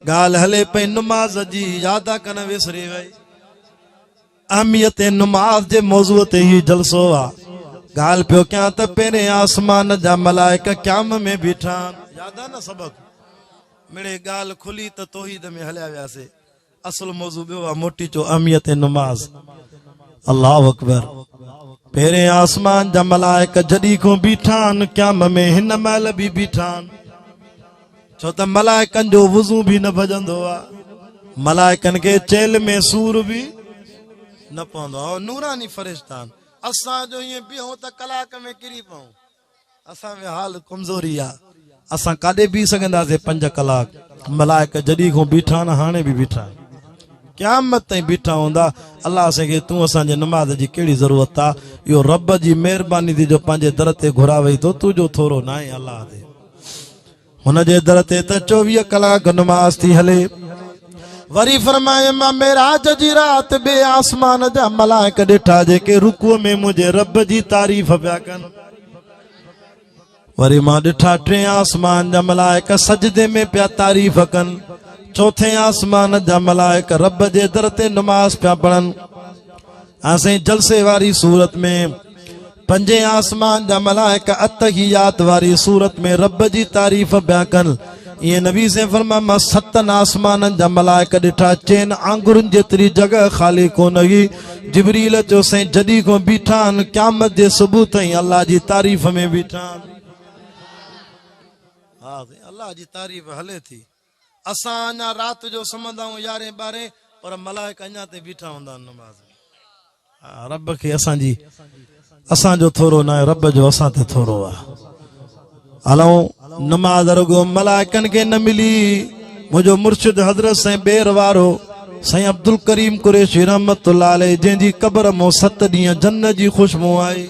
गाल हले पे नमाज जी यादा कन विसरी वई अहमियत नमाज जे मौजूअ ते ही जलसो आ गाल पियो क्या त पेरे आसमान जा मलाइका क़याम में बीठा यादा न सबक मिड़े गाल खुली त तौहीद में हलिया वियासे असल मौजू बियो आ मोटी चो अहमियत नमाज अल्लाह अकबर पेरे आसमान जा मलाइका जडी को बीठान क़याम में हिन महल भी बीठान छो त मलाइकन जो वुज़ू भी न भजंदो आ मलाइकन के चेल में सूर भी न पवंदो आ नूरानी फरिश्तान असां जो ये बीहूं त कलाक में किरी पऊं असां में हाल कमजोरी आ असां काडे भी सघंदासीं 5 कलाक मलाइका जडी को बीठा न हाणे भी बीठा क़यामत ताईं बीठा हूंदा अल्लाह से तू असां जे नमाज जी केड़ी जरूरत आ यो रब जी मेहरबानी थी जो पंहिंजे दर ते घुरावई तो तुझो थोरो ना आहे अल्लाह दे हुन जे दर ते त 24 कलाक नमाज थी हले वरी फरमाए मां मेराज जी रात बे आसमान जा मलाइका ॾिठा जेके रुकूअ में मुझे रब जी तारीफ़ पिया कनि वरी मां ॾिठा 3 आसमान जा मलाइका सजदे में पिया तारीफ़ कनि 4थे आसमान जा मलाइका रब जे दर ते नमाज पिया पढ़नि असां जलसे वारी सूरत में 5 आसमान जा मलाइका अतहियात वारी सूरत में रब जी तारीफ़ पिया कनि ये नबी से फरमा मां 7 आसमान जा मलाइका ॾिठा चेन आंगुरनि जेतिरी जगह खाली कोन हुई जिबरील चो से जडी को बीठान क़यामत जे सुबह ताईं अल्लाह जी तारीफ़ में बीठान हां अल्लाह जी तारीफ़ हले थी असां अञा रात जो समझदाऊं 11 12 पर मलाइका अञा ते बीठा हूंदा नमाज रब खे असां जो थोरो न रब जो असां ते थोरो आ हलो नमाज रुगो मलाइकन के न मिली मुझो मुर्शिद हजरत से बेर वारो सई अब्दुल करीम कुरैशी रहमतुल्लाह अलैह जंहिंजी कब्र मो 7 ॾींहं जन्नत जी खुशबू आई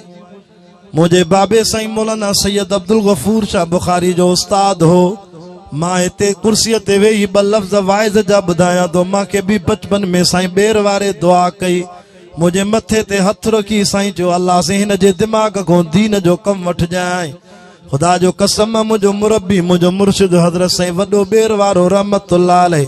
मुझे बाबे साईं मौलाना सैयद अब्दुल गफूर शाह बुखारी जो उस्ताद हो मां हिते कुर्सीअ ते वेही 2 लफ़्ज़ वाइज़ जा ॿुधायां तो मां के भी बचपन में साईं बेर वारे दुआ कई मुझे मथे ते हथ रखी साईं चयो अल्लाह से हिन जे दिमाग़ को दीन जो कम वठ जाए खुदा जो कसम मुझो मुरब्बी मुझो मुर्शिद हजरत साईं वडो बेर वारो रहमतुल्लाह अलैह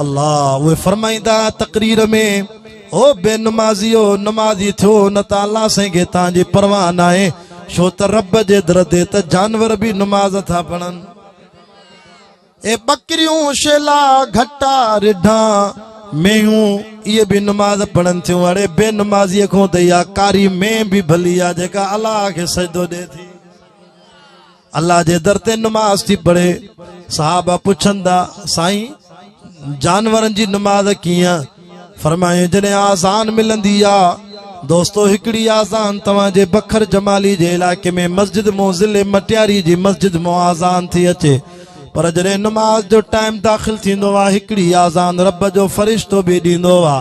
अल्लाह वे फरमाइंदा तकरीर में ओ बेनमाजियो नमाजी थियो न त अल्लाह से के ता जी परवाह ना है छो त रब जे दर ते त जानवर भी नमाज था पढ़न ए बकरियों शेला घटा रिढा मेहूं ये भी नमाज पढ़न थियूं अड़े बेनमाजी को त या कारी में भी भली आ जेका अल्लाह के सजदो दे थी अल्लाह जे दर ते नमाज थी पढ़े साहबा पुछंदा साईं जानवरन जी नमाज कीअं फरमाए जने आज़ान मिलंदी आ दोस्तो हिकड़ी आज़ान तवा जे बखर जमाली जे इलाके में मस्जिद मो ज़िले मटियारी जी मस्जिद मो आज़ान थी अचे पर जने नमाज जो टाइम दाखिल थींदो आ हिकड़ी आज़ान रब जो फरिश्तो भी ॾींदो आ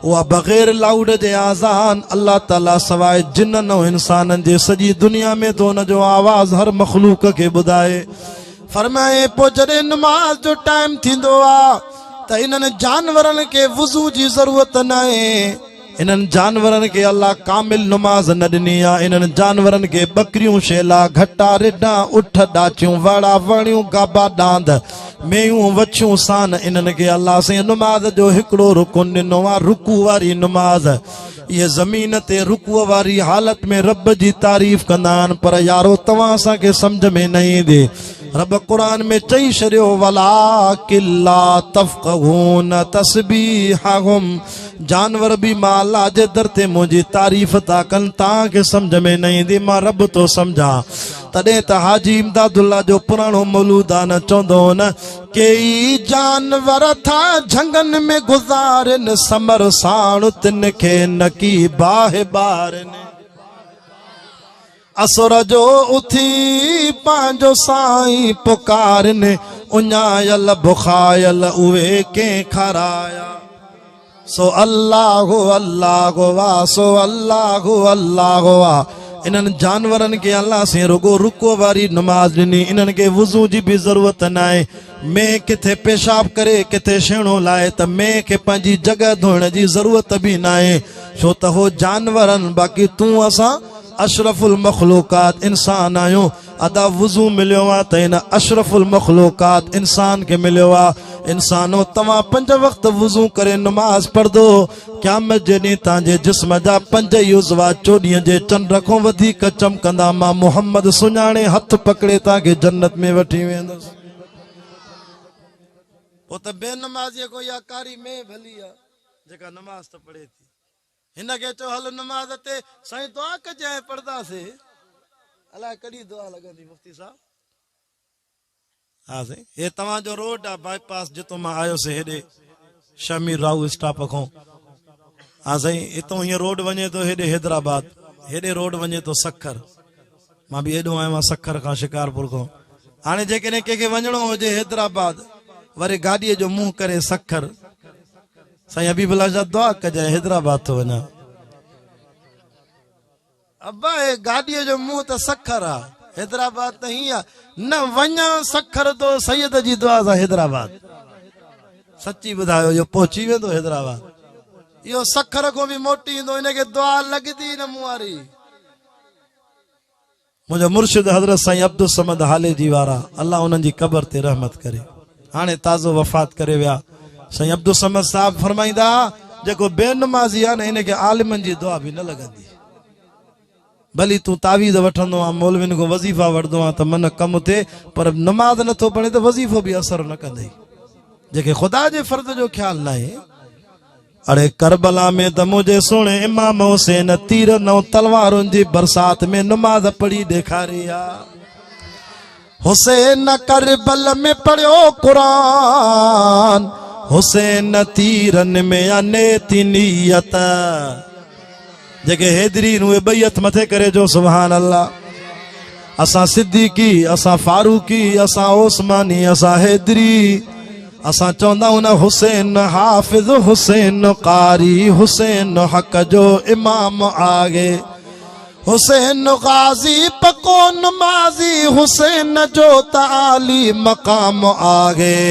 उहा बग़ैर लाउड जे आज़ान अल्लाह ताला सवाइ जिन्नन और इंसानन जे सजी दुनिया में तो उन जो आवाज हर मखलूक के बुधाए फरमाए पो जडे नमाज जो टाइम थींदो आ त इनन जानवरन के वुजू जी जरूरत न है इनन जानवरन के अल्लाह कामिल नमाज न ॾिनी आ इनन जानवरन के बकरियों शेला घटा रिडा उठ डाचियूं वाड़ा वणियूं गाबा डांद मेयूं वछियूं सान इनन के अल्लाह से नमाज जो हिकड़ो रुकुन ॾिनो आ रुकू वारी नमाज ये जमीन ते रुकू वारी हालत में रब जी तारीफ कंदान पर यारो तवां असां के समझ में न ईंदे रब कुरान में चई छड़ियो वला किल्ला तफक़हून तस्बीहहुम जानवर भी मां अल्लाह जे दर ते मुझी तारीफ ता कन ता के समझ में न ईंदी मां रब तो समझा तडे त हाजी इमदादुल्ला जो पुराणो मौलूदा न चवंदो न कई जानवर था झंगन में गुज़ारन समर साण तिन के नकी बाहे बारन असुर जो उथी पांजो साईं पुकारन उञायल बुखायल उहे के खराया सो अल्लाह अल्लाह वाह सो अल्लाह अल्लाह वाह इनन जानवरन के अल्लाह से रुगो रुको वारी नमाज ॾिनी इनन के वुज़ू जी भी जरूरत न आहे मैं किथे पेशाब करे किथे छेणो लाए त मैं के पंहिंजी जगह धोइण जी जरूरत भी न आहे छो त हो जानवरन बाक़ी तू असां अशरफुल मखलूकात इंसान आयो अदा वुज़ू मिलियो आ त इन अशरफुल मखलूकात इंसान के मिलियो आ इंसानो तवा 5 वक्त वुजू करे नमाज पढ़ दो क़यामत जे ॾींहुं तांजे जिस्म जा 5 युज़वा चोॾीअ जे चंड खां वधीक चमकंदा मां मोहम्मद सुञाणे हथ पकड़े तांखे जन्नत में वठी वेंदुसि वो तो बेनमाज़ी को या कारी में भली आ जेका नमाज तो पढ़े थी हिन के चो हल नमाज ते साईं दुआ कजाए पढ़दा से अला कड़ी दुआ लगंदी मुफ्ती साहब हां से ये तवा जो रोड आ बाईपास जितो मां आयो से हेडे शमीर राव स्टॉप को हां सही इतो ये रोड वने तो हेडे हैदराबाद हेडे रोड वने तो सखर मां भी एडो आयो सखर का शिकारपुर को हाने जे कने के वणो हो जे हैदराबाद वरे गाड़ी जो मुंह करे सखर साईं हबीबुल्लाह जा दुआ कजाए हैदराबाद तो वना अब्बा ए गाड़ी जो मुंह तो सखर आ हैदराबाद त हिया न वना सखर तो सैयद जी दुआ सा हैदराबाद सच्ची बुधायो यो पहुंची वेंदो हैदराबाद यो सखर को भी मोटी इंदो इने के दुआ लगदी न मुआरी मुझे मुर्शिद हजरत साईं अब्दुल समद हाले जी वारा अल्लाह उनन जी कब्र ते रहमत करे हाने ताज़ो वफात करे विया साईं अब्दुल समद साहब फरमाइंदा जेको बेनमाज़ी आ न इनके आलिमन जी दुआ भी न लगंदी भली तू तावीज़ वठंदो आ मौलविन को वजीफा वठदो आ त मन कम थे पर नमाज न तो पढ़े तो वजीफो भी असर न कंदई जेके खुदा जे फर्द जो ख्याल ना है अरे करबला में त मुझे सुने इमाम हुसैन तीर नौ तलवारुन जी बरसात में नमाज पढ़ी दिखारिया हुसैन करबल में पढ़ो कुरान हुसैन तीरन में अनेती नियत जेके हैदरी नुए बैयत मथे करे जो सुभान अल्लाह असा सिद्दीकी असा फारूकी असा ओस्मानी असा हैदरी असा चौंदा न हुसैन हाफिज हुसैन कारी हुसैन हक जो इमाम आगे हुसैन गाजी पको नमाजी हुसैन जो ताली मकाम आगे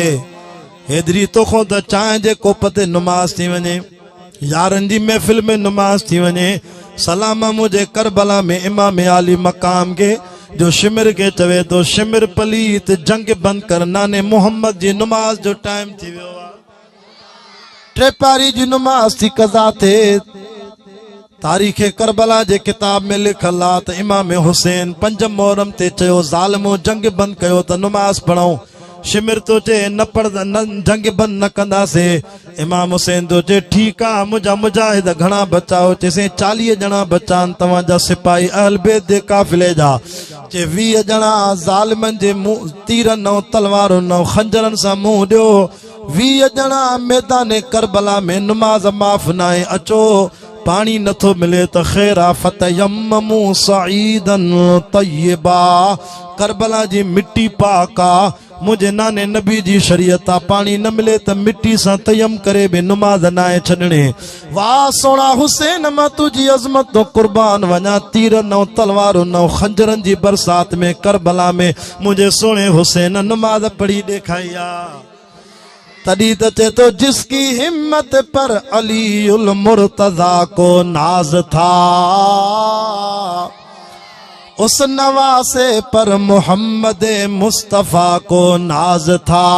हैदरी तो खुद चाहे जे कोप ते नमाज थी वने यारन जी महफिल में नमाज थी वने सलाम मुझे करबला में इमाम आली मकाम के जो शिमिर के चवे तो शिमिर पलीत जंग बंद कर नाने मोहम्मद जी नमाज जो टाइम थी वियो टे पारी जी नमाज थी कज़ा थे तारीख़ करबला जे किताब में लिखल आ त इमाम हुसैन 5 मुहर्रम ते चयो ज़ालिमो जंग बंद कयो त नमाज पढ़ो शिमिर तो चे न पढ़ न जंग बंद न कंदा से इमाम हुसैन तो चे ठीक आ मुझा मुजाहिद घणा बचाओ चेसे 40 ॼणा बचान तवा जा सिपाही अहल बैत दे काफिले जा चे 20 ॼणा ज़ालिमन जे मुंह तीर न तलवार न खंजरन सा मुंह दियो 20 ॼणा मैदान करबला में नमाज माफ नाए अचो पानी नथो मिले तो खैरा फतयम्ममू सईदन तय्यबा करबला जी मिट्टी पाका मुझे नाने नबी जी शरीयत पानी न मिले तो मिट्टी सा तयम करे बे नमाज नाए छड़ने वाह सोना हुसैन मैं तुझी अजमत तो कुर्बान वना तीर नौ तलवार नौ खंजरन जी बरसात में करबला में मुझे सोने हुसैन नमाज पढ़ी दिखाया तड़ी चे तो जिसकी हिम्मत पर अलीउल मुर्तजा को नाज था उस नवासे पर मोहम्मद मुस्तफा को नाज था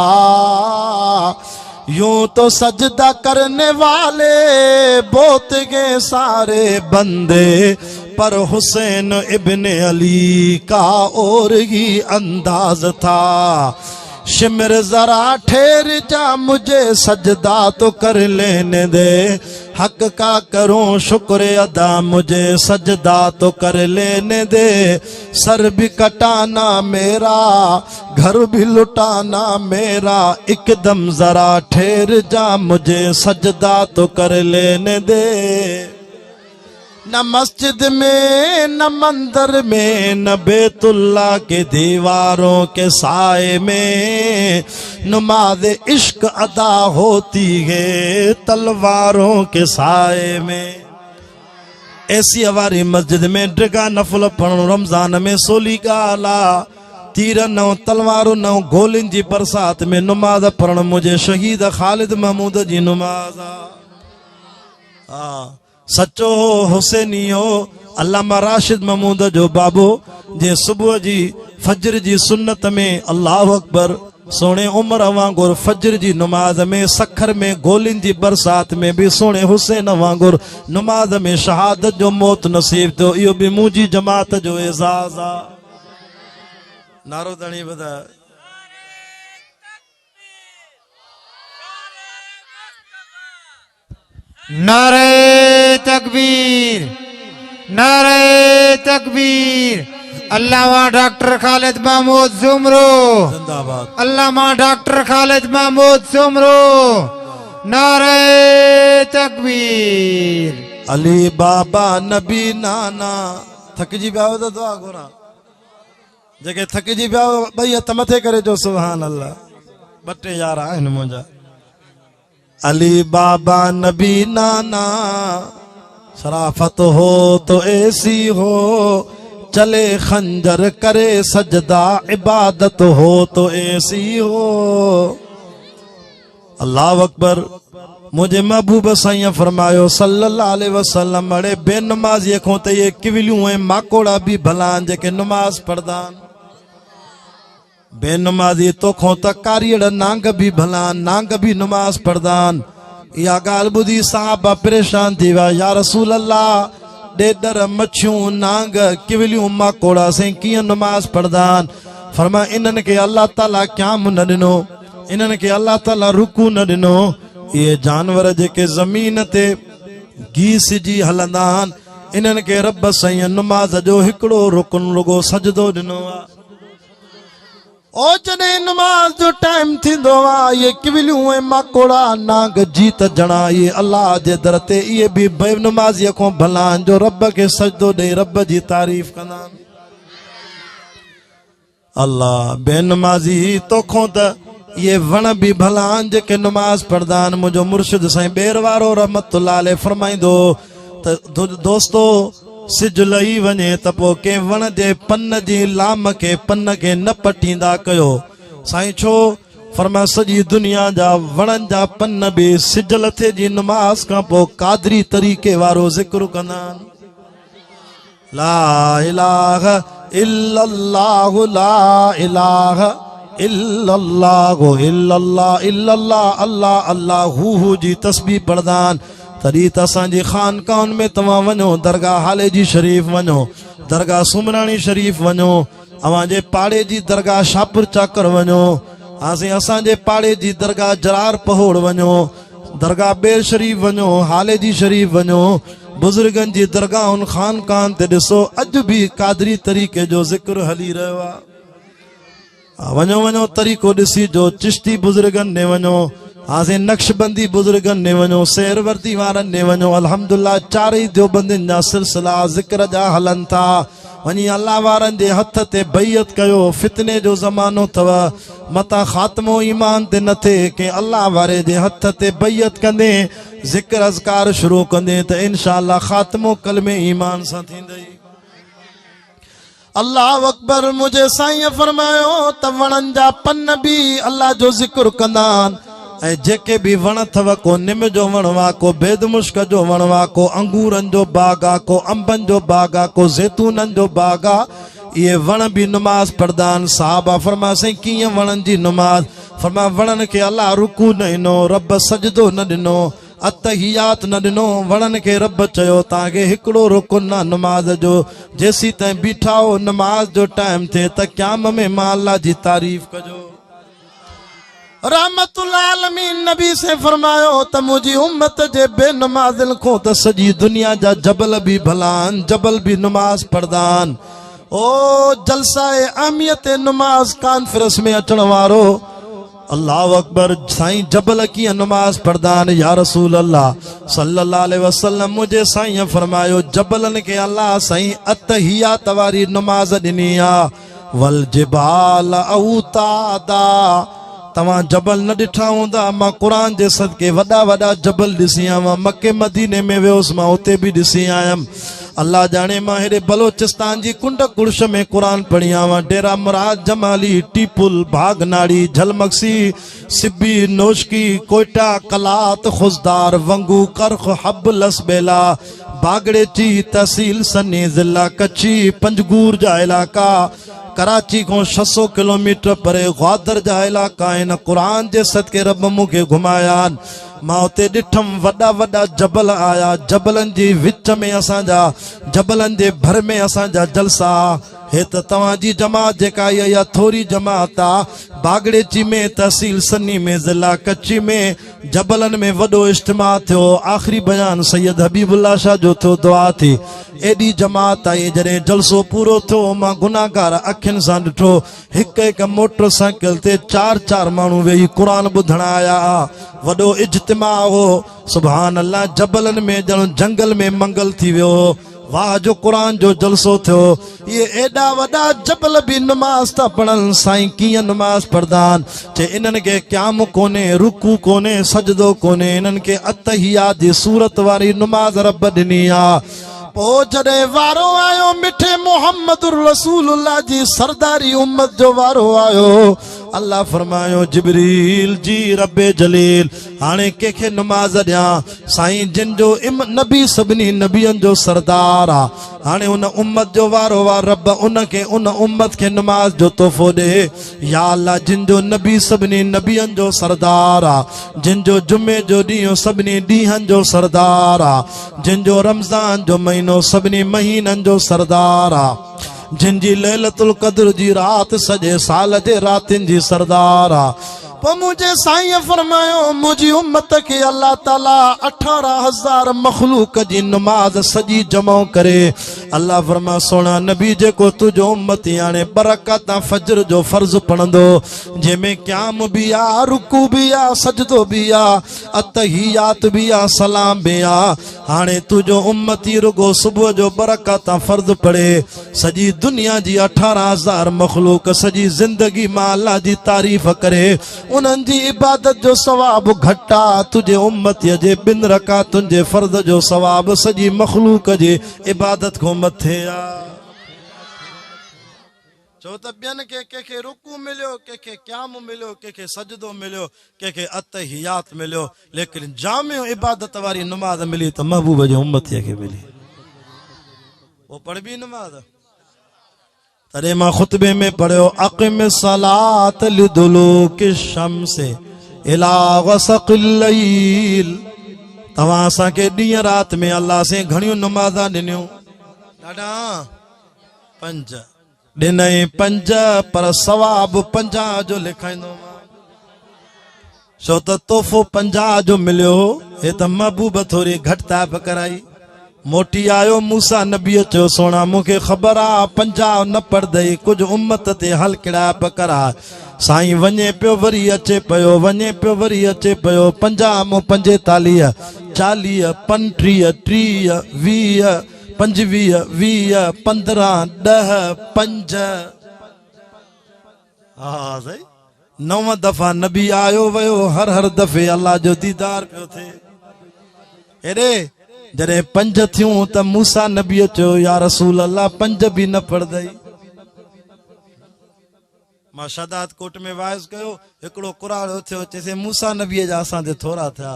यूं तो सजदा करने वाले बहुत गए सारे बंदे पर हुसैन इब्ने अली का और ही अंदाज था शिमर जरा ठहर जा मुझे सजदा तो कर लेने दे हक का करूं शुक्र अदा मुझे सजदा तो कर लेने दे सर भी कटाना मेरा घर भी लुटाना मेरा एकदम जरा ठहर जा मुझे सजदा तो कर लेने दे न मस्जिद में न मंदिर में न बैतुल्ला के दीवारों के साए में नमाज इश्क अदा होती है तलवारों के साए में ऐसी हमारी मस्जिद में ड्रिगा नफल पढ़ो रमजान में सोली गाला तीर नौ तलवारों नौ गोलिन जी बरसात में नमाज पढ़ण मुझे शहीद खालिद महमूद जी नमाज सचो हुसैनियो अल्लामा राशिद महमूद जो बाबो जे सुबह जी फजर जी सुन्नत में अल्लाह अकबर सोने उमर वांगुर फजर जी नमाज में सखर में गोलिन जी बरसात में भी सोने हुसैन वांगुर नमाज में शहादत जो मौत नसीब थियो इहो भी मुंहिंजी जमात जो एजाज़ आ। नारो ताणी ॿुधा नारे तकबीर, नारे तकबीर। अल्लामा डॉक्टर खालिद महमूद जुमरो जिंदाबाद, अल्लामा डॉक्टर खालिद महमूद जुमरो, नारे तकबीर। अली बाबा नबी नाना थकजी पिया त दुआ घुरा जेके थकजी पिया ॿई हथ मथे करे जो सुभान अल्लाह। ॿ टे यार आहिनि मुंहिंजा। अली बाबा नबी नाना शराफत हो तो ऐसी हो चले खंजर करे सजदा इबादत हो तो ऐसी हो। अल्लाह अकबर। मुझे महबूब साईं फरमायो सल्लल्लाहु अलैहि वसल्लम अड़े बेनमाज़ी को तो ये किविलियूं ऐं माकोड़ा भी भलान जेके नमाज पढ़दान। बेनमाज़ी तोखों त कारीड़ नांग भी भलान नांग भी नमाज पढ़दान। या गाल बुधी साहबा परेशान थी विया या रसूल अल्लाह डेडर मच्छियूं नांग किविलियूं माकोड़ा से कियां नमाज पढ़दान। फरमा इन्हनि के अल्लाह ताला क़याम न ॾिनो, इन्हनि के अल्लाह ताला रुकू न ॾिनो। ये जानवर जेके ज़मीन ते गीस जी हलंदा आहिनि इन्हनि के रब साईं नमाज जो हिकिड़ो रुकन रुगो सजदो ॾिनो आहे। ओ जॾहिं नमाज जो टाइम थींदो आहे ये किविलियूं ऐं माकोड़ा नांग जीत ॼणा ये अल्लाह जे दर ते इहे बि बेनमाज़ीअ खां भला आहिनि जो रब खे सजदो ॾेई रब जी तारीफ़ कंदा आहिनि। अल्लाह बेनमाज़ी तोखों त ये वण भी भलान जेके नमाज पढ़दान। मुझो मुर्शिद साईं बेर वारो रहमतुल्लाह अलैह फरमाइंदो त दोस्तो सिज लही वञे त पोइ के वण जे पन जी लाम के पन के न पटींदा कयो। साईं छो? फरमा सॼी दुनिया जा वणनि जा पन भी सिज लथे जी नमाज खां पोइ कादरी तरीक़े वारो ज़िक्र कंदा आहिनि। ला इलाहा इल्लल्लाहु ला इलाहा इल्लल्लाहु इल्लल्लाह इल्लल्लाह अल्लाह अल्लाह हू जी तस्बीह पढ़दान। तॾहिं त असांजी खानकाउनि में तव्हां वञो दरगाह हाले जी शरीफ़ वञो दरगाह सुमराणी शरीफ़ वञो अवांजे पाड़े जी दरगाह शाहपुर चाकर वञो असांजे पाड़े जी दरगाह जरार पहोड़ वञो दरगाह बेर शरीफ़ वञो हाले जी शरीफ़ वञो बुज़ुर्गनि जी दरगाहुनि खानकान ते ॾिसो अॼु बि कादरी तरीक़े जो ज़िक्र हली रहियो आहे। वञो वञो तरीक़ो ॾिसी जो चिश्ती बुज़ुर्गनि ने वञो हासे नक्शबंदी बुज़ुर्गनि ने वञो सहरवर्ती वारनि ने वञो। अल्हम्दुलिल्लाह चारई देवबंदियुनि जा सिलसिला ज़िक्र जा हलनि था। वञी अल्लाह वारनि जे हथ ते बैयत कयो। फितने जो ज़मानो अथव मता ख़ात्मो ईमान ते न थिए के अल्लाह वारे जे हथ ते बैयत कंदे ज़िक्र अज़कार शुरू कंदे त इंशाअल्लाह ख़ात्मो कलमे ईमान सां थींदई। अल्लाह अकबर। मुझे साईं फरमायो त वणनि जा पन भी अल्लाह जो ज़िक्र कंदा आहिनि ऐं जेके भी वण अथव को निम जो वण वा को बेदमुश्क जो वण वा को अंगूरनि जो बाग आहे को अंबनि जो बाग आहे को ज़ैतूननि जो बाग आहे इहे वण भी नमाज पढ़दा आहिनि। साहबा फरमा साईं कीअं वणनि जी नमाज? फरमा वणनि खे अल्लाह रुकू न ॾिनो रब सजदो न ॾिनो अतहियात न ॾिनो। वणनि खे रब चयो तव्हांखे हिकिड़ो रुकन आहे नमाज जो जेसी ताईं बीठा हो नमाज जो टाइम थिए त क़याम में मां अल्लाह जी तारीफ़ कजो। रहमतुल्लाह आलमीन नबी से फरमायो त मुंहिंजी उम्मत जे बेनमाज़िल को त सॼी दुनिया जा जबल भी भलान जबल भी नमाज पढ़दान। ओ जलसाए अहमियत नमाज कॉन्फ्रेंस में अचण वारो अल्लाह अकबर। साईं जबल कीअं नमाज पढ़दान या रसूल अल्लाह सल्लल्लाहु अलैहि वसल्लम। मुझे साईं फरमायो जबलनि के अल्लाह साईं अतहियात वारी नमाज ॾिनी आहे। वल जिबाल औतादा तव्हां जबल न ॾिठा हूंदा मां क़ुरान जे सदके वॾा वॾा जबल ॾिसी आहियां। मके मदीने में वियोसि मां उते भी ॾिसी आयुमि। अल्लाह जाने मां हेॾे बलोचिस्तान जी कुंड कुर्श में क़ुरान पढ़ी आहियां। डेरा मुराद जमाली टीपुल भागनाड़ी झलमक्सी सिब्बी नोशकी कोयटा कलात खुजदार वंगू करख हब लसबेला बागड़े ची तहसील सन्नी ज़िला कच्ची पंजगूर जा इलाका कराची को 600 किलोमीटर परे ग्वादर जा इलाका आहिनि क़ुरान जे सदके रब मूंखे घुमाया मां उते ॾिठमि वॾा वॾा जबल आया जबलनि जे विच में असांजा जबलनि जे भर में असांजा जलसा हे त तव्हांजी जमात जेका इहा इहा थोरी जमात आहे बागड़ेची में तहसील सन्नी में ज़िला कच्ची में जबलनि में वॾो इज्तिमा थियो आख़िरी बयान सैयद हबीबुल्ला शाह जो थियो दुआ थी एॾी जमात आई जॾहिं जलसो पूरो थियो मां गुनाहगार अखियुनि सां ॾिठो हिकु हिकु मोटर साइकिल ते 4-4 माण्हू वेही क़ुरान ॿुधण आया वॾो इज्तिमा हो सुभान अल्लाह जबलनि में ॼण जंगल में मंगल थी वियो वाह जो क़ुरान जो जलसो थियो ये एॾा वॾा जबल बि नमाज़ था पढ़नि साईं कीअं नमाज़ पढ़दान चे इन्हनि खे क़याम कोन्हे रुकू कोन्हे सजदो कोन्हे इन्हनि खे अतहियात जी सूरत वारी नमाज़ रब ॾिनी आहे पोइ जॾहिं वारो आयो मिठे मोहम्मद रसूलुल्लाह जी सरदारी उम्मत जो वारो आयो अल्लाह फरमायो जिब्रील जी रब्बे जलील हाणे कंहिंखे नमाज़ ॾियां साईं जिन जो नबी सभिनी नबियनि जो सरदार आहे हाणे उन उम्मत जो वारो आहे रब उनखे उन उम्मत खे नमाज़ जो तोहफ़ो ॾे या अल्लाह जिन जो नबी सभिनी नबियनि जो सरदार आहे जिन जो जुमे जो ॾींहुं सभिनी ॾींहंनि जो सरदार आहे जिन जो रमज़ान जो महीनो सभिनी महीननि जो सरदार आहे जिन जी लैलतुल क़द्र जी रात सॼे साल जे रातिनि जी सरदार आहे पोइ मुंहिंजे साईं फरमायो मुंहिंजी उम्मत खे अल्लाह ताला 18,000 मखलूक जी नमाज़ सॼी जमा करे अल्लाह फरमा सोना नबी जेको तुंहिंजो उम्मती हाणे बरकत फजर जो फर्ज़ पढ़ंदो जंहिंमें क़याम बि आहे रुकू बि आहे सजदो बि आहे अतहियात बि आहे सलाम बि आहे हाणे तुंहिंजो उम्मती रुगो सुबुह जो बरकत फर्ज़ पढ़े सॼी दुनिया जी 18,000 मखलूक सॼी ज़िंदगी मां अल्लाह जी तारीफ़ करे उन्हनि जी इबादत जो सवाब घटा तुझे उम्मतीअ जे 2 रकातुनि जे फर्ज़ जो सवाब सॼी मखलूक जी इबादत खां मथे आहे छो त ॿियनि खे कंहिंखे रुकू मिलियो कंहिंखे क़याम मिलियो कंहिंखे सजदो मिलियो कंहिंखे अतहियात मिलियो लेकिन जामियो इबादत वारी नमाज़ मिली त महबूब जे उम्मतीअ खे मिली वो पढ़बी नमाज़ तॾहिं मां खुतबे में पढ़ियो अक़िम सलात लिदुलूक शम्स इला गसक़िल लैल तव्हां असांखे ॾींहं राति में अल्लाह से घणियूं नमाज़ा ॾिनियूं ॾाढा 5 ॾिनई 5 पर सवाब 50 जो लिखाईंदो छो त तोहफ़ो 50 जो मिलियो हे त महबूब थोरी घटि ताब कराई मोटी आयो मूसा नबीअ चयो सोना मूंखे ख़बर आहे 50 न पढ़दई कुझु उम्मत ते हल किड़ाप करा साईं वञे पियो वरी अचे पियो वञे पियो वरी अचे पियो 50 मूं 45 40 35 30 20 25 20 15 10 5 हा साईं 9 दफ़ा नबी आयो वियो हर दफ़े अल्लाह जो दीदार पियो थिए हेॾे जॾहिं 5 थियूं त मूसा नबीअ चयो या रसूल अल्लाह 5 बि न पढ़दई मां शदात कोट में वाइज़ कयो हिकिड़ो कुराड़ो थियो चइसे मूसा नबीअ जा असां ते थोरा थिया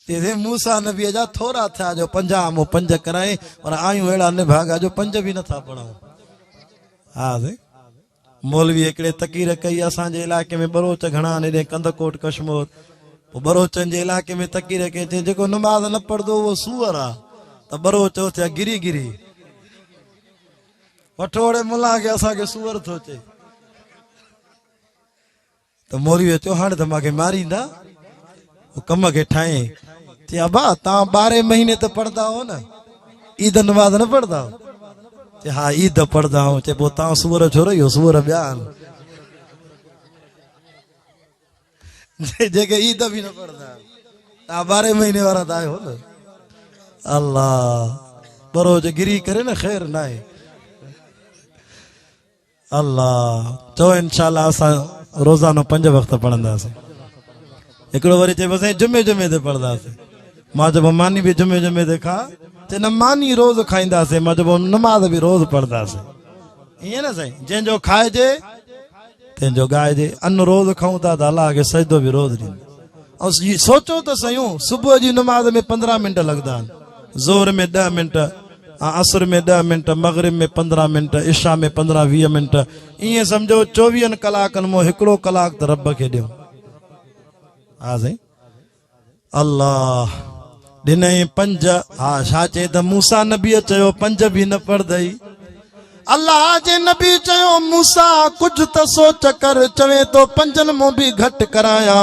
चइसे मूसा नबीअ जा थोरा थिया जो 50 मूं 5 कराए पर आयूं अहिड़ा निभागा जो 5 बि नथा पढ़ूं हा साईं मौलवी हिकिड़े तकीर कई असांजे इलाइक़े में बरोच घणा आहिनि कंदकोट कश्मीर पोइ बरोचनि जे इलाइक़े में तकीर कई चई जेको नमाज़ न पढ़ंदो उहो सूअर आहे त बरोच थिया गिरी गिरी वठोड़े मुला खे असांखे सूअर थो चए त मौलवी चयो हाणे त मूंखे मारींदा कम खे ठाहे चई अबा तव्हां 12 महीने त पढ़ंदा हो न ईद नमाज़ न पढ़ंदा हो हा ईद पढ़ंदा आहियूं चए पोइ तव्हां सूअर छो रहियो सूअर ॿिया जेके ईद बि न पढ़ंदा तव्हां 12 महीने वारा त आहियो न अल्लाह बरोज गिरी करे न ख़ैर न आहे अल्लाह चओ इंशाअल्लाह असां रोज़ानो 5 वक़्त पढ़ंदासीं हिकिड़ो वरी चए असां जुमे ते पढ़ंदासीं मां चयो मानी बि जुमे ते खा न मानी रोज़ खाईंदासीं मां चयो नमाज़ बि रोज़ पढ़ंदासीं ईअं न साईं जंहिंजो खाइजे तंहिंजो ॻाइजे अन्न रोज़ खाऊं था त अलाह खे सजदो बि रोज़ ॾींदो ऐं सोचो त सयूं सुबुह जी नमाज़ में 15 मिंट लॻंदा आहिनि ज़ोर में 10 मिंट असर में 10 मिनट, मगरिब में 15 मिनट, इशा में 15-20 मिनट, इएं समझो 24 कलाकनि में हिकिड़ो कलाक त रब खे ॾियो। हा साईं, अल्लाह ॾिनई 5। हा छा चए त मूसा नबीअ चयो 5 बि न पढ़दई। अल्लाह जे नबी चयो मूसा कुझु त सोच कर, चवे तो 5 मूं बि घटि कराया।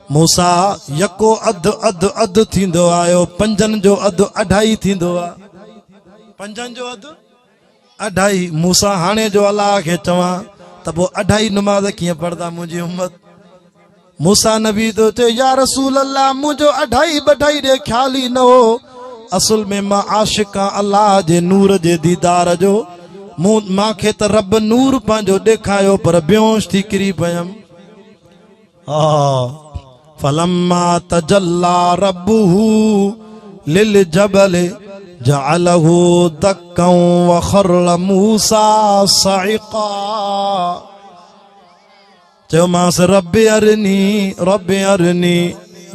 मूसा यको अधु अधु अधु थींदो आयो, 5 जो अधु 2.5 थींदो आ। 5 जो अधु 2.5। मूसा हाणे जो अल्लाह खे चवां त पोइ 2.5 नमाज़ कीअं पढ़दा मुंहिंजी उम्मत। मूसा नबी तो चए या रसूल अल्लाह मुंहिंजो 2.5 ॾे ख्याल ई न हो। असुल में मां आशिक आं अल्लाह जे नूर जे दीदार जो। मांखे त रब नूर पंहिंजो ॾेखारियो पर बेहोश थी किरी पयमि। फलम्मा तजल्ला रब्बुहु लिल जबल जअलहु दक्कन व खर्र मूसा सइक़ा। चयोमांसि रब अरनी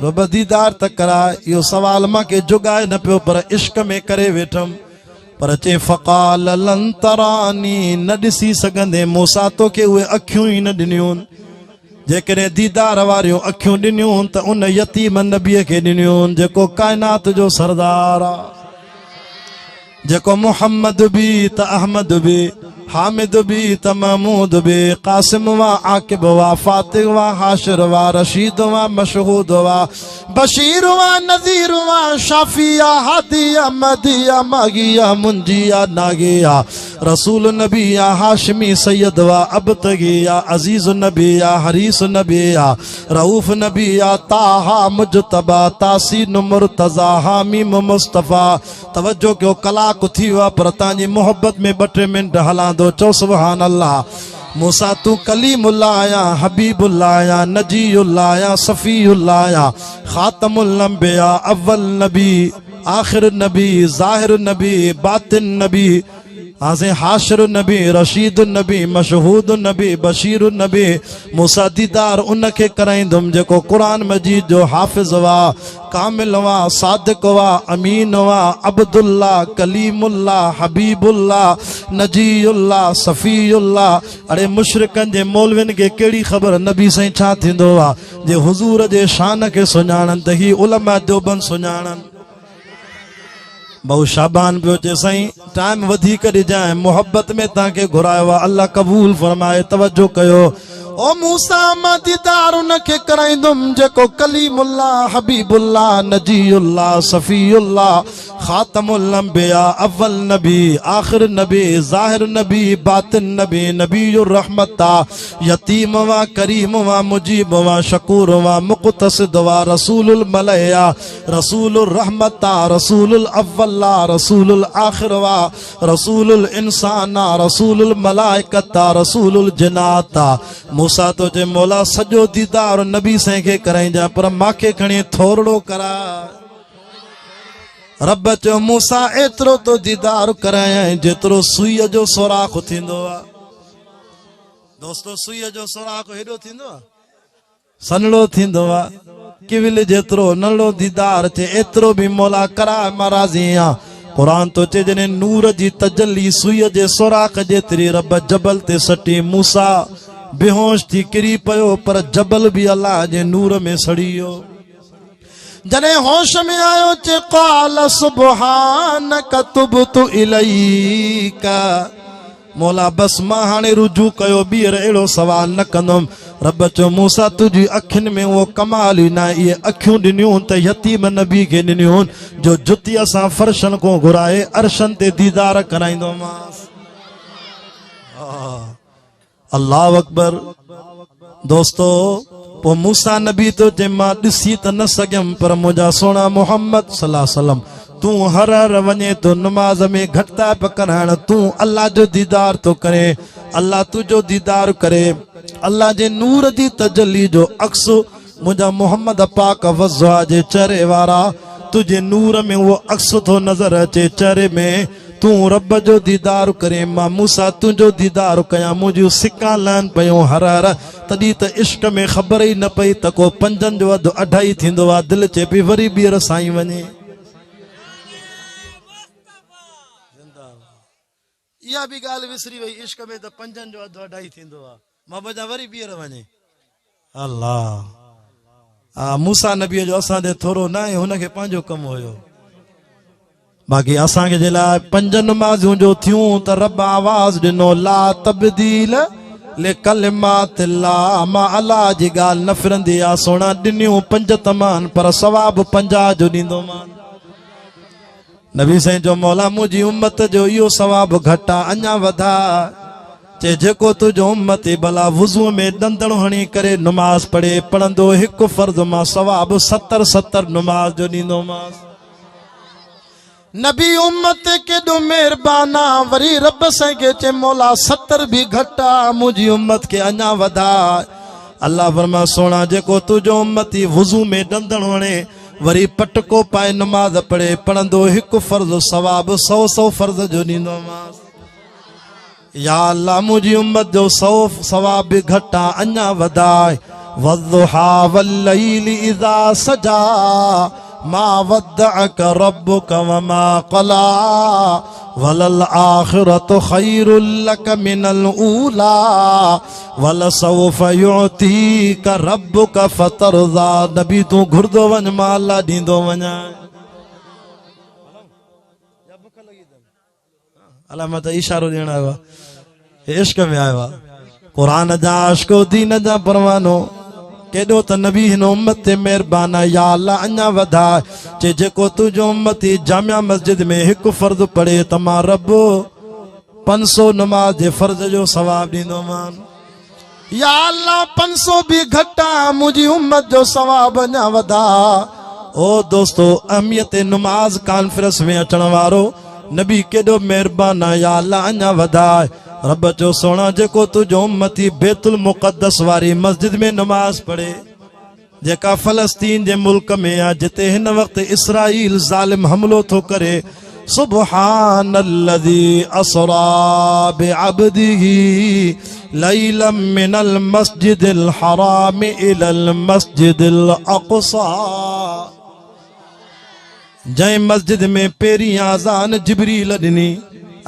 रब दीदार त कराए। इहो सवाल मूंखे जुगाए न पियो पर इश्क में करे वेठमि। पर चए फ़क़ाल लन तरानी, न ॾिसी सघंदे मूसा तोखे उहे अखियूं ई न ॾिनियूं। जेकॾहिं दीदार वारियूं अखियूं ॾिनियूं त उन यतीम नबीअ खे ॾिनियूं जेको काइनात जो सरदार आ, जेको मुहम्मद बि त अहमद बि, हामिद बि त महमूद बि, कासिम वा आकिब वा, फातिह वा, हाशिर वा, रशीद वा, मशहूद वा, बशीर वा, नज़ीर वा, शाफिया, हादिया, मदिया, मागिया, मुंजिया, नागिया, रसूल नबिया, हाशमी सैयद वा, अबतगिया, अजीज नबिया, हरीस नबिया, रऊफ नबिया, ताहा मुजतबा, तासीन मुर्तजा, हामीम मुस्तफा। तवज्जो कयो कलाक थी वियो पर तव्हांजी मोहब्बत में 2-3 मिनट हलां दो। चओ सुभान अल्लाह। मूसा तू कलीमुल्लाह आया, हबीबुल्लाह आया, नजीउल्लाह आया, सफीउल्लाह आया, खातमुल अंबिया, अव्वल नबी, आखिर नबी, ज़ाहिर नबी, बातिन नबी, हाशिर नबी, रशीद नबी, मशहूद नबी, बशीर नबी। मूसा दीदार उनखे कराईंदुमि जेको क़ुरान मजीद जो हाफ़िज़ वा, कामिल वा, सादिक वा, अमीन वा, अब्दुल्लाह, कलीमुल्लाह, हबीबुल्लाह, नजीउल्लाह, सफ़ीउल्लाह। अरे मुशरिकनि जे मौलविन खे कहिड़ी ख़बर नबी साईं छा थींदो आहे जे हुज़ूर जे शान खे सुञाणनि त ही उलमा देवबंद सुञाणनि। बहु शाबान पियो चए साईं टाइम वधीक ॾिजांइ, मोहब्बत में तव्हांखे घुरायो आहे, अल्लाह क़बूल फरमाए। तवज्जो कयो। ओ मूसा मां दीदार उनखे कराईंदुमि जेको कलीमुल्लाह, हबीबुल्लाह, नजीउल्लाह, सफ़ीउल्लाह, खातमुल अंबिया, अव्वल नबी, आखिर नबी, ज़ाहिर नबी, बातिन नबी, नबीउर रहमत, यतीम वा, करीम वा, मुजीब वा, शकूर वा, मुक़तसिद वा, रसूलुल मलया, रसूलुर रहमत, रसूलुल अव्वल, रसूलुल आखिर वा, रसूलुल इंसान, रसूलुल मलाइकत, रसूलुल जिन्नात। मूसा तो जे मौला सॼो दीदार नबी साईं खे कराईंजा पर मांखे खणी थोरो करा। रब चयो मूसा एतिरो तो दीदार करायां जेतिरो सुईअ जो सोराख़ थींदो आहे। दोस्तो सुईअ जो सोराख़ हेॾो थींदो आहे, सनड़ो थींदो आहे, किविल जेतिरो नंढो दीदार चे एतिरो बि मौला कराए महाराज़ी आहे। क़ुरान तो चे जॾहिं नूर जी तजल्ली सुईअ जे सोराख़ जेतिरी रब जबल ते सटी, मूसा बेहोश थी किरी पियो पर जबल भी अल्लाह जे नूर में सड़ी वियो। जॾहिं होश में आयो चे क़ाल सुब्हानक तुबतु इलैका, मौला बस मां हाणे रुजू कयो, ॿीहर अहिड़ो सवाल न कंदुमि। रब चयो मूसा तुंहिंजी अखियुनि में उहो कमाल ई न, इहे अखियूं ॾिनियूं त यतीम नबी खे ॾिनियूं जो जुतीअ सां फर्शनि को घुराए अर्शनि ते दीदार कराईंदोमांसि। अल्लाह अकबर। दोस्तो पोइ मूसा नबी तो चए मां ॾिसी त न सघियमि पर मुंहिंजा सोना मोहम्मद सल्लल्लाहु अलैहि वसल्लम तूं हर हर वञे तो नमाज में घटता पे कराइण, तूं अल्लाह जो दीदार तो करे, अल्लाह तुझो दीदार करे, अल्लाह जे नूर दी तजल्ली जो अक्स मुंहिंजा मोहम्मद पाक वज़ा जे चेहरे वारा तुझे नूर में वो अक्स तो नजर अचे चेहरे में, तूं रब जो दीदार करे, मां मूसा तुझो दीदार कयां, मुंहिंजूं सिका लहनि पयूं हर हर। तॾहिं त इश्क में ख़बर ई न पई त को 5 जो अधु 2.5 थींदो आहे। दिलि चए पई वरी ॿीहर साईं वञे। इहा बि ॻाल्हि विसरी वई इश्क में त पंजनि जो अधु अढाई थींदो आहे मां बजा वरी ॿीहर वञे अल्लाह हा मूसा नबीअ जो असां ते थोरो न आहे हुनखे पंहिंजो कमु हुयो बाक़ी असांखे जे लाइ पंज नमाज़ूं जो थियूं त रब आवाज़ ॾिनो ला तब्दील ले कलिमातिल्लाह मां अलाह जी ॻाल्हि न फिरंदी आहे सोना ॾिनियूं पंज तमान पर सवाब 50 जो ॾींदोमान नबी साईं जो मौला मुंहिंजी उम्मत जो इहो सवाब घटि आहे अञा वधा चे जेको तुंहिंजो उम्मती भला वुज़ू में ॾंदड़ हणी करे नमाज़ पढ़े पढ़ंदो हिकु फर्ज़ मां सवाब 70 नमाज़ जो ॾींदोमांसि नबी उम्मत केॾो महिरबाना वरी रब साईं खे चे मौला 70 बि घटि आहे मुंहिंजी उम्मत खे अञा वधा अल्लाह फरमा सोना जेको तुंहिंजो उम्मती वुज़ू में ॾंदड़ हणे वरी पटको पाए नमाज़ पढ़े पढ़ंदो हिकु फर्ज़ सवाब 100 फर्ज़ जो ॾींदोमांसि या अल्लाह मुंहिंजी उम्मत जो 100 सवाब बि घटि आहे अञा वधाए वद्दुहा वल्लैलि इज़ा सजा मा वद्दअक रब्बुक वमा क़ला वलल आखिरतु खैरुल लक मिनल ऊला वलसौफ युअतीक रब्बुक फतरज़ा नबी तूं घुरदो वञ मां अल्लाह ॾींदो वञा अल्लाह मां त इशारो ॾियण आयो आहे इश्क में आयो आहे क़ुरान जा आशिको दीन जा परवानो केॾो त नबी हिन उम्मत ते महिरबान आहे या अल्लाह अञा वधा चे जेको तुंहिंजो उम्मती जामिया मस्जिद में हिकु फर्ज़ पढ़े त मां रब 500 नमाज जे फर्ज़ जो सवाब ॾींदोमान या अल्लाह 500 बि घटि आहे मुंहिंजी उम्मत जो सवाब अञा वधा ओ दोस्तो अहमियत नमाज कॉन्फ्रेंस में अचण वारो नबी केॾो महिरबान आहे या अल्लाह अञा वधाए रब जो सोना जेको तुंहिंजो उम्मती बैतुल मुक़द्दस वारी मस्जिद में नमाज पढ़े जेका फ़लस्तीन जे मुल्क में आहे जिते हिन वक़्तु इसराईल ज़ालिम हमलो थो करे सुब्हानल्लज़ी असरा बिअब्दिही लैलम मिनल मस्जिदिल हराम इलल मस्जिदिल अक़सा जंहिं मस्जिद में पहिरीं आज़ान जिब्रील ॾिनी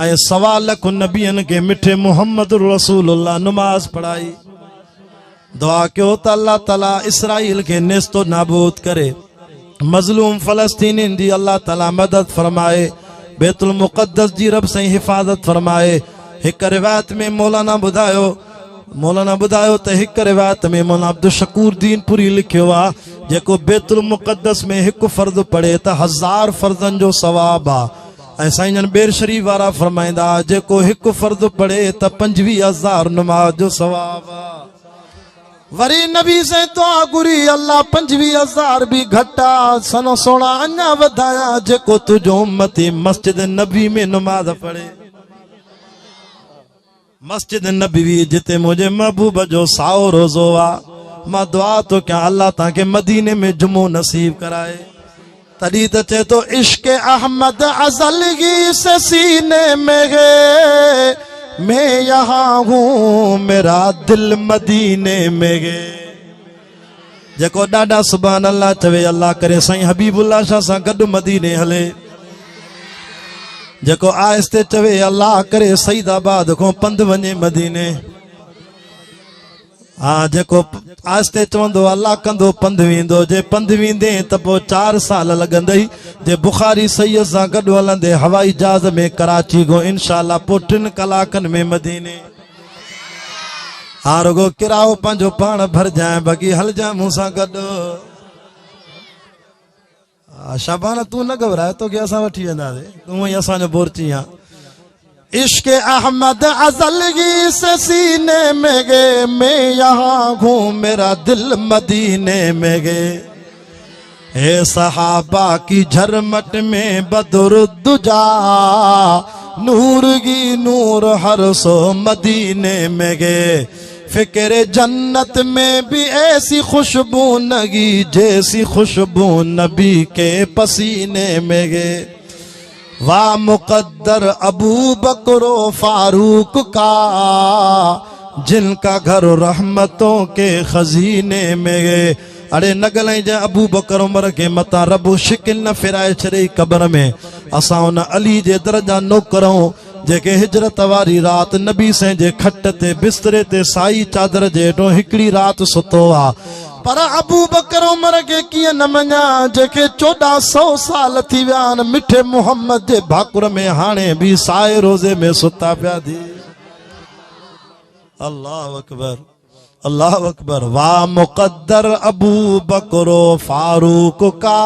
ऐं 1.25 लख नबियनि खे मिठे मुहम्मद रसूलुल्लाह नमाज पढ़ाई दुआ कयो त अल्लाह ताला इसराईल खे नेस्तो नाबूद करे मज़लूम फ़लस्तीनियुनि जी अल्लाह ताला मदद फरमाए बैतुल मुक़द्दस जी रब साईं हिफ़ाज़त फरमाए हिकु रिवायत में मौलाना ॿुधायो त हिकु रिवायत में मौलाना अब्दुल शकूर दीनपुरी लिखियो आहे जेको बैतुल मुक़द्दस में हिकु फर्ज़ पढ़े त 1000 फर्ज़नि जो सवाब आहे ऐं साईं जन बेर शरीफ वारा फरमाईंदा जेको हिकु फर्ज़ पढ़े त 25,000 नमाज जो सवाब आहे वरी नबी से दुआ घुरी अल्लाह 25,000 बि घटि आहे सनो सोना अञा वधाया जेको तुंहिंजो उम्मती मस्जिद नबी में नमाज पढ़े मस्जिद नबी जिते मुंहिंजे महबूब जो साओ रोज़ो आहे मां दुआ तो कयां अल्लाह तव्हांखे मदीने में जुमो नसीब कराए तॾहिं त चए तो इश्क अहमद अज़लगी से सीने में है मैं यहाँ हूँ मेरा दिल मदीने में है जेको ॾाढा सुभान अल्लाह चवे अल्लाह करे साईं हबीबुल्लाह शाह सां गॾु मदीने हले जेको आहिस्ते चवे अल्लाह करे सईदाबाद खां पंधु वञे मदीने हाँ जेको आहिस्ते चवंदो अल्लाह कंदो पंधु वेंदो जे पंधु वेंदे त पोइ 4 साल लॻंदई जे बुखारी सैयद सां गॾु हलंदे हवाई जहाज़ में कराची गो इंशाअल्लाह पोइ 3 कलाकनि में मदीने हाँ रुगो किराओ पंहिंजो पाण भरजाए बाक़ी हलजाए मूंसां गॾु शाबाना तू न घबराए तोखे असां वठी वेंदासीं तूं ई असांजो बोरची आहे इश्क अहमद अज़लगी से सीने में गए मैं यहाँ घूम मेरा दिल मदीने में गए हे सहाबा की झरमट में बदरुद्दुजा नूर की नूर हर सो मदीने में गए फिक्र जन्नत में भी ऐसी खुशबू नगी जैसी खुशबू नबी के पसीने में गए वाह मुकद्दर अबू बकरो फारूक का जिनका घर रहमतों के खजीने में गए अरे न गलाई जा अबू बकर उमर के मता रबू शिकिल न फिराए छॾे कब्र में असां उन अली जे दरजा नौकरूं जेके हिजरत वारी रात नबी से जे खट ते बिस्तरे ते साई चादर जे हेठों हिकड़ी रात सुतो आ पर अबू बकर उमर के किए न मञा जेके 1400 साल थी विया आहिनि मिठे मोहम्मद जे भाकुर में हाणे भी साए रोज़े में सुता पिया थी। अल्लाह अकबर अल्लाह अकबर। वाह मुकद्दर अबू बकरो फारूक का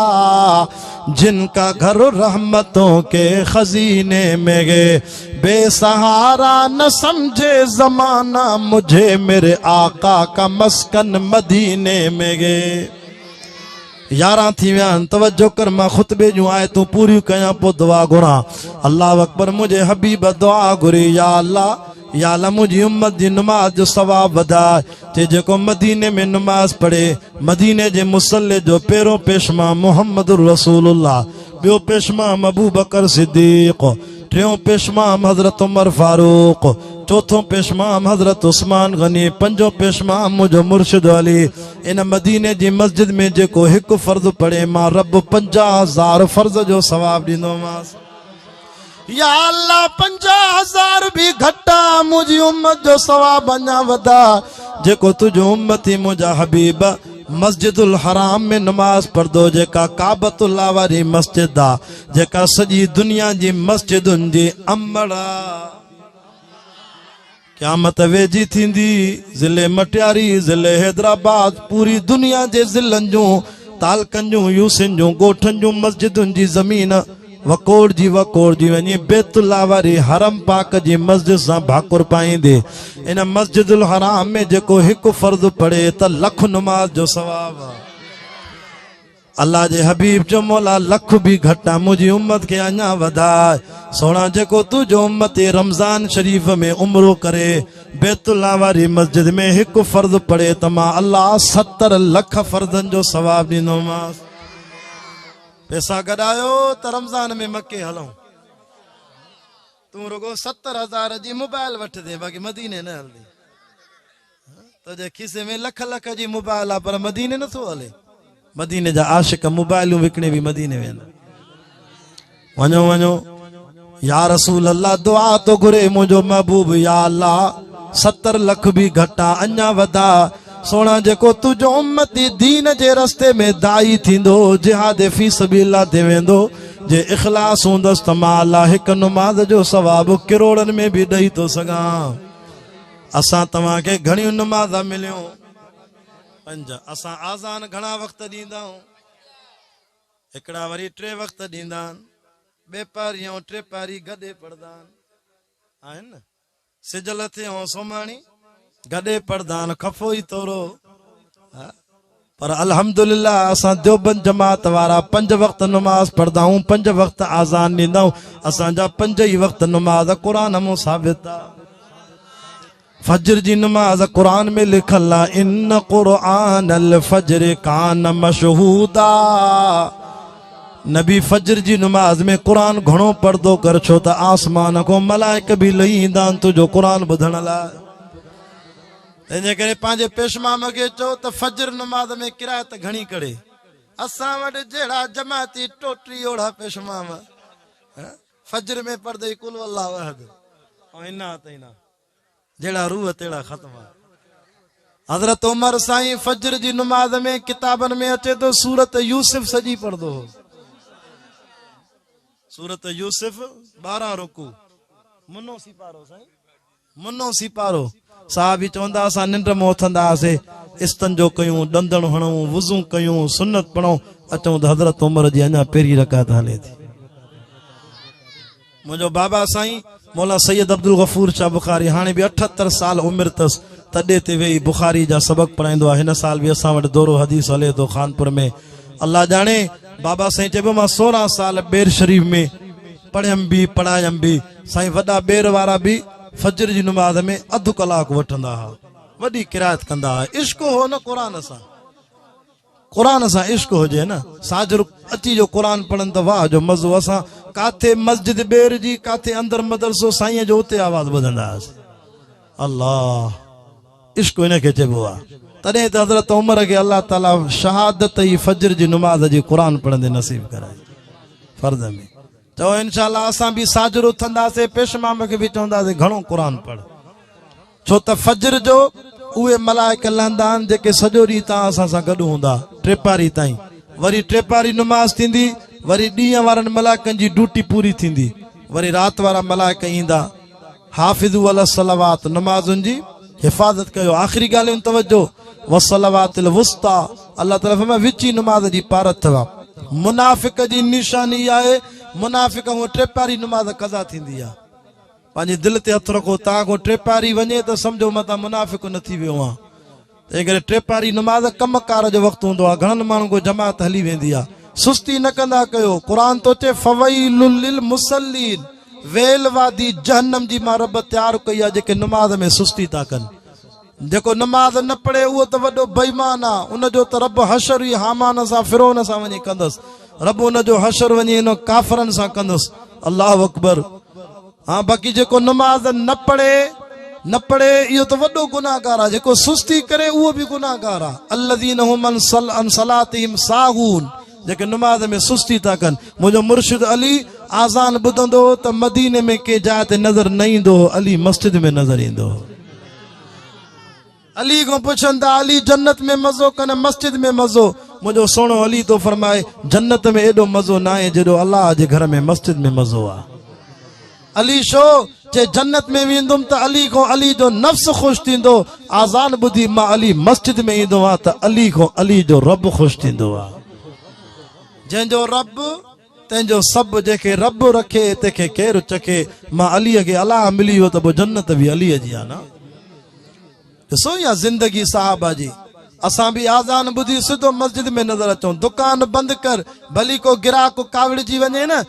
जिनका घर रहमतों के खजीने में गए बेसहारा न समझे जमाना मुझे मेरे आका का मस्कन मदीने में गए। 11 थी विया आहिनि तवज्जो कर मां खुतबे जूं आयतूं पूरियूं कयां पोइ दुआ घुरां। अल्लाह अकबर मुझे हबीब दुआ घुरी या अल्लाह मुझी उम्मत जी नमाज जो सवाब वधाए ते जेको मदीने में नमाज पढ़े मदीने जे मुसल्ले जो पहिरों पेशमा मोहम्मद रसूलुल्लाह ॿियो पेशमाम अबू बकर सिद्दीक टियों पेशमाम हजरत उमर फारूक चौथों पेशमाम हजरत उस्मान गनी पंजों पेशमाम मुझो मुर्शिद अली। इन मदीने जी मस्जिद में जेको हिकु फर्ज़ पढ़े मां रब 50,000 फर्ज़ जो सवाब ॾींदोमांसि। या अल्लाह 50,000 भी घटा मुझी उम्मत जो सवाब अञा वधा जेको तुझो उम्मती मुझा हबीब मस्जिदुल हराम में नमाज पढ़दो जेका काबतुल्लाह वारी मस्जिद आ जेका सॼी दुनिया जी मस्जिदुनि जी अमड़ा क़यामत वेजी थींदी ज़िले मटियारी ज़िले हैदराबाद पूरी दुनिया जे ज़िलनि जूं तालकनि जूं यूसिन जूं ॻोठनि जूं मस्जिदुनि जी ज़मीन वकोड़ जी वञी बैतुल्लाह वारी हरम पाक जी मस्जिद सां भाकुर पाईंदे इन मस्जिदुल हराम में जेको हिकु फर्ज़ पढ़े त लख नमाज जो सवाब आहे। अल्लाह जे हबीब जो मौला लख भी घटा मुझी उम्मत के अञा वधाए सोना जेको तुझो उम्मत रमज़ान शरीफ में उम्रो करे बैतुल्लाह वारी मस्जिद में हिकु फर्ज़ पढ़े त मां अल्लाह 70 लख फर्ज़न जो सवाब ॾींदोमांसि। पैसा गॾायो त रमज़ान में मके हलूं तूं रुगो 70,000 जी मोबाइल वठ दे बाक़ी मदीने न हलंदी तुझे खीसे में लख लख जी मोबाइल आहे पर मदीने नथो हले। मदीने जा आशिक मोबाइलूं विकणे भी मदीने वेंदा वञो या रसूल अल्लाह दुआ तो घुरे मुझो महबूब या अल्लाह 70 लख भी घटा अञा वधा सोना जेको तुझो उम्मती दीन जे रस्ते में दाई थींदो जिहाद फी सबीलिल्लाह ते वेंदो जे इखलास हूंदसि त मां अल्लाह हिकु नमाज़ जो सवाब करोड़नि में भी ॾेई थो सघां। असां तव्हांखे घणियूं नमाज़ मिलियूं 5 असां आज़ान घणा वक़्त ॾींदा आहियूं हिकिड़ा वरी 3 वक़्त ॾींदा आहिनि 2 पारी ऐं 3 पारी गॾे पढ़ंदा आहिनि न सिजल थे ऐं सोमाणी गॾे पढ़ंदा आहिनि खफ़ो ई तोरो पर अल्हम्दुलिल्लाह असां देवबंद जमात वारा 5 वक़्त नमाज पढ़ंदा आहियूं 5 वक़्त आज़ान ॾींदा आहियूं असांजा 5 ई वक़्त नमाज क़ुरान में साबित आहे। फजर जी नमाज कुरान में लिखल आहे इन क़ुरान अल फजर कान मशहूदा नबी फजर जी नमाज में कुरान घणो पढ़दो कर छो त आसमान को मलाइक भी लही ईंदा आहिनि तुंहिंजो कुरान ॿुधण लाइ। इन करे पंहिंजे पेशमाम खे चओ त फजर नमाज में किरायत घणी करे असां वटि जहिड़ा जमाती टोटरी ओढ़ा पेशमाम फजर में पढ़दे कुल अल्लाह अहद ऐं इना तैना जहिड़ा रूह तेड़ा ख़त्म आहे। हज़रत उमर साईं फजर जी नमाज में किताबनि में अचे तो सूरत यूसुफ सॼी पढ़दो हो सूरत यूसुफ 12 रुकू मुनो सिपारो साईं मुनो सिपारो साहबी चवंदा असां निंड में उथंदा हुआसीं इस्तंजो कयूं ॾंदण हणूं वुज़ू कयूं सुन्नत पढ़ूं अचूं त हज़रत उमर जी अञा पहिरीं रकात हले थी। मुंहिंजो बाबा साईं मौला सैयद अब्दुल गफूर शाह बुखारी हाणे भी 78 साल उमिरि अथसि तॾहिं ते वेही बुखारी जा सबक पढ़ाईंदो आहे। हिन साल भी असां वटि दौरो हदीस हले थो खानपुर में अल्लाह जाने बाबा साईं चइबो मां 16 साल बेर शरीफ में पढ़ियमि भी पढ़ायमि भी साईं वॾा बेर वारा भी फजर जी नमाज में अधु कलाक वठंदा हुआ वॾी किरायत कंदा हुआ। इश्क हो न क़ुरान सां इश्क हुजे न साजर अची जो क़ुरान पढ़नि त वाह जो मज़ो असां काथे मस्जिद बेर जी काथे अंदर मदरसो साईं जो उते आवाज़ ॿुधंदा हुआसीं। अल्लाह इश्क इनखे चइबो आहे। तॾहिं त हज़रत उमर खे अल्लाह ताला शहादत ई फजर जी नमाज जी क़ुरान पढ़ंदे नसीब कराई फर्ज़ में चओ इंशाअल्लाह असां बि साजर उथंदासीं पेशमाम खे बि चवंदासीं घणो क़ुर पढ़ छो त फजर जो उहे मलाइक लहंदा आहिनि जेके सॼो ॾींहुं तव्हां असां सां गॾु हूंदा टेपारी ताईं वरी टेपारी नमाज़ थींदी वरी ॾींहं वारनि मलाइकनि जी ड्यूटी पूरी थींदी वरी राति वारा मलाइक ईंदा हाफ़िज़ु अला सलावात नमाज़ुनि जी हिफ़ाज़त कयो आख़िरी ॻाल्हियुनि तवजो वसलावातिल वुस्ता अल्लाह ताला फरमाए विची नमाज़ जी पारत अथव मुनाफ़िक जी निशानी आहे मुनाफ़िक हूअ टेपारी नमाज़ कज़ा थींदी आहे पंहिंजे दिलि ते हथु रखो तव्हां को टेपारी वञे त सम्झो मतां मुनाफ़िक न थी वियो आहे तंहिं करे टेपारी नमाज़ कमकार जो वक़्तु हूंदो आहे घणनि माण्हुनि को जमात हली वेंदी आहे सुस्ती न कंदा कयो क़ुर तो चए फवैलुल लिल मुसल्लीन वेल वादी जहन्नम जी मां रब तयारु कई आहे जेके नमाज़ में सुस्ती था कनि जेको नमाज़ न पढ़े उहो त वॾो बेईमान आहे उनजो त रब हशर ई हामान सां फिरोन सां वञी कंदुसि रब उनजो हशर वञी हिन काफ़रनि सां कंदुसि अल्लाहु अकबर हाँ बाक़ी जेको नमाज़ न पढ़े इहो त वॾो गुनाहगार आहे जेको सुस्ती करे उहो बि गुनाहगार आहे अल्लज़ीन हुम अन सलातिहिम साहून जेके नमाज़ में सुस्ती था कनि मुंहिंजो मुर्शिद अली आज़ान ॿुधंदो त मदीने में के जाइ ते नज़र न ईंदो अली मस्जिद में नज़र ईंदो अली को पुछनि था अली जन्नत में मज़ो कन मस्जिद में मज़ो मुंहिंजो सोनो अली तो फरमाए जन्नत में एॾो मज़ो न आहे जेॾो अल्लाह जे घर में मस्जिद में मज़ो आहे अली शो चे जन्नत में वेंदुमि त अली को अली जो नफ्स ख़ुशि थींदो आज़ान ॿुधी मां अली मस्जिद में ईंदो आहे त अली को अली जो रब ख़ुशि थींदो आहे जंहिंजो रब तंहिंजो सभु जेके रब रखे तंहिंखे केरु चखे मां अलीअ खे अलाह मिली वियो त पोइ जन्नत बि अलीअ जी आहे न ॾिसो या ज़िंदगी साहबा जी असां बि आज़ान ॿुधी सिधो मस्जिद में नज़र अचूं दुकान बंदि कर भली को गिराक काविड़जी वञे न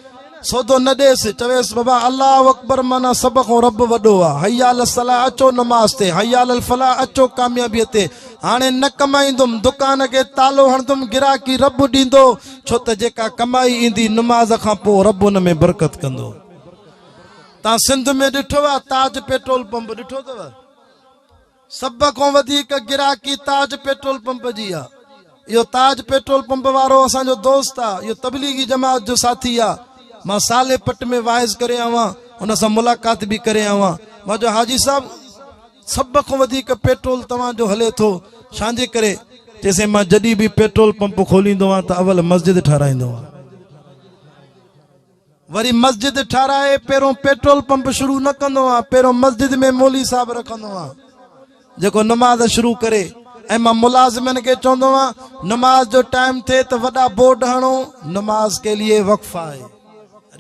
सौदो न ॾेसि चवेसि बाबा अल्लाह अकबर माना सभ खां रब वॾो आहे हयाल सलाह अचो नमाज़ ते हयाल फलाह अचो कामयाबीअ ते हाणे न कमाईंदुमि दुकान खे तालो हणंदुमि गिराकी रब ॾींदो छो त जेका कमाई ईंदी नमाज़ खां पोइ रब उन में बरकत कंदो तव्हां सिंध में ॾिठो आहे ताज पेट्रोल पंप ॾिठो अथव सभ खां वधीक गिराकी ताज पेट्रोल पंप जी आहे इहो ताज पेट्रोल पंप वारो असांजो दोस्त आहे इहो तबलीगी जमात जो साथी आहे मां साले पट में वाइज़ करे आवां उन सां मुलाक़ात बि करे आवां मां जो हाजी साहब सभ खां वधीक पेट्रोल तव्हांजो हले थो छांजे करे चइसि मां जॾहिं बि पेट्रोल पंप खोलींदो आहियां त अवल मस्जिद ठाराईंदो आहियां वरी मस्जिद ठाराए पहिरों पेट्रोल पंप शुरू न कंदो आहियां पहिरों मस्जिद में मौली साहब रखंदो आहियां जेको नमाज़ शुरू करे ऐं मां मुलाज़िमनि खे चवंदो आहियां नमाज़ जो टाइम थिए त वॾा बोर्ड हणो नमाज के लिए वक़फ़ा आहे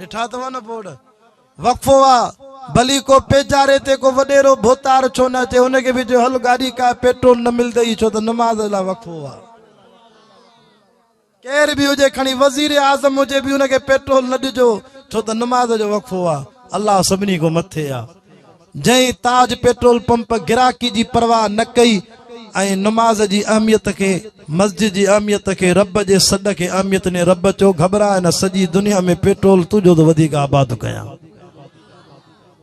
ॾिठा अथव न बोर्ड वक़फ़ो आहे भली को पेचारे ते को वॾेरो भोतार छो न अचे हुनखे बि जो हल गाॾी का पेट्रोल न मिलंदई छो त नमाज़ लाइ वक़फ़ो आहे केर बि हुजे खणी वज़ीर आज़म हुजे बि हुनखे पेट्रोल न ॾिजो छो त नमाज़ जो वक़फ़ो आहे अल्लाह सभिनी को मथे आहे जंहिं ताज पेट्रोल पंप गिराकी जी परवाह न कई ऐं नमाज जी अहमियत खे मस्जिद जी अहमियत खे रब जे सॾ खे अहमियत ने रब चयो घबराए न सॼी दुनिया में पेट्रोल तुंहिंजो त वधीक आबाद कयां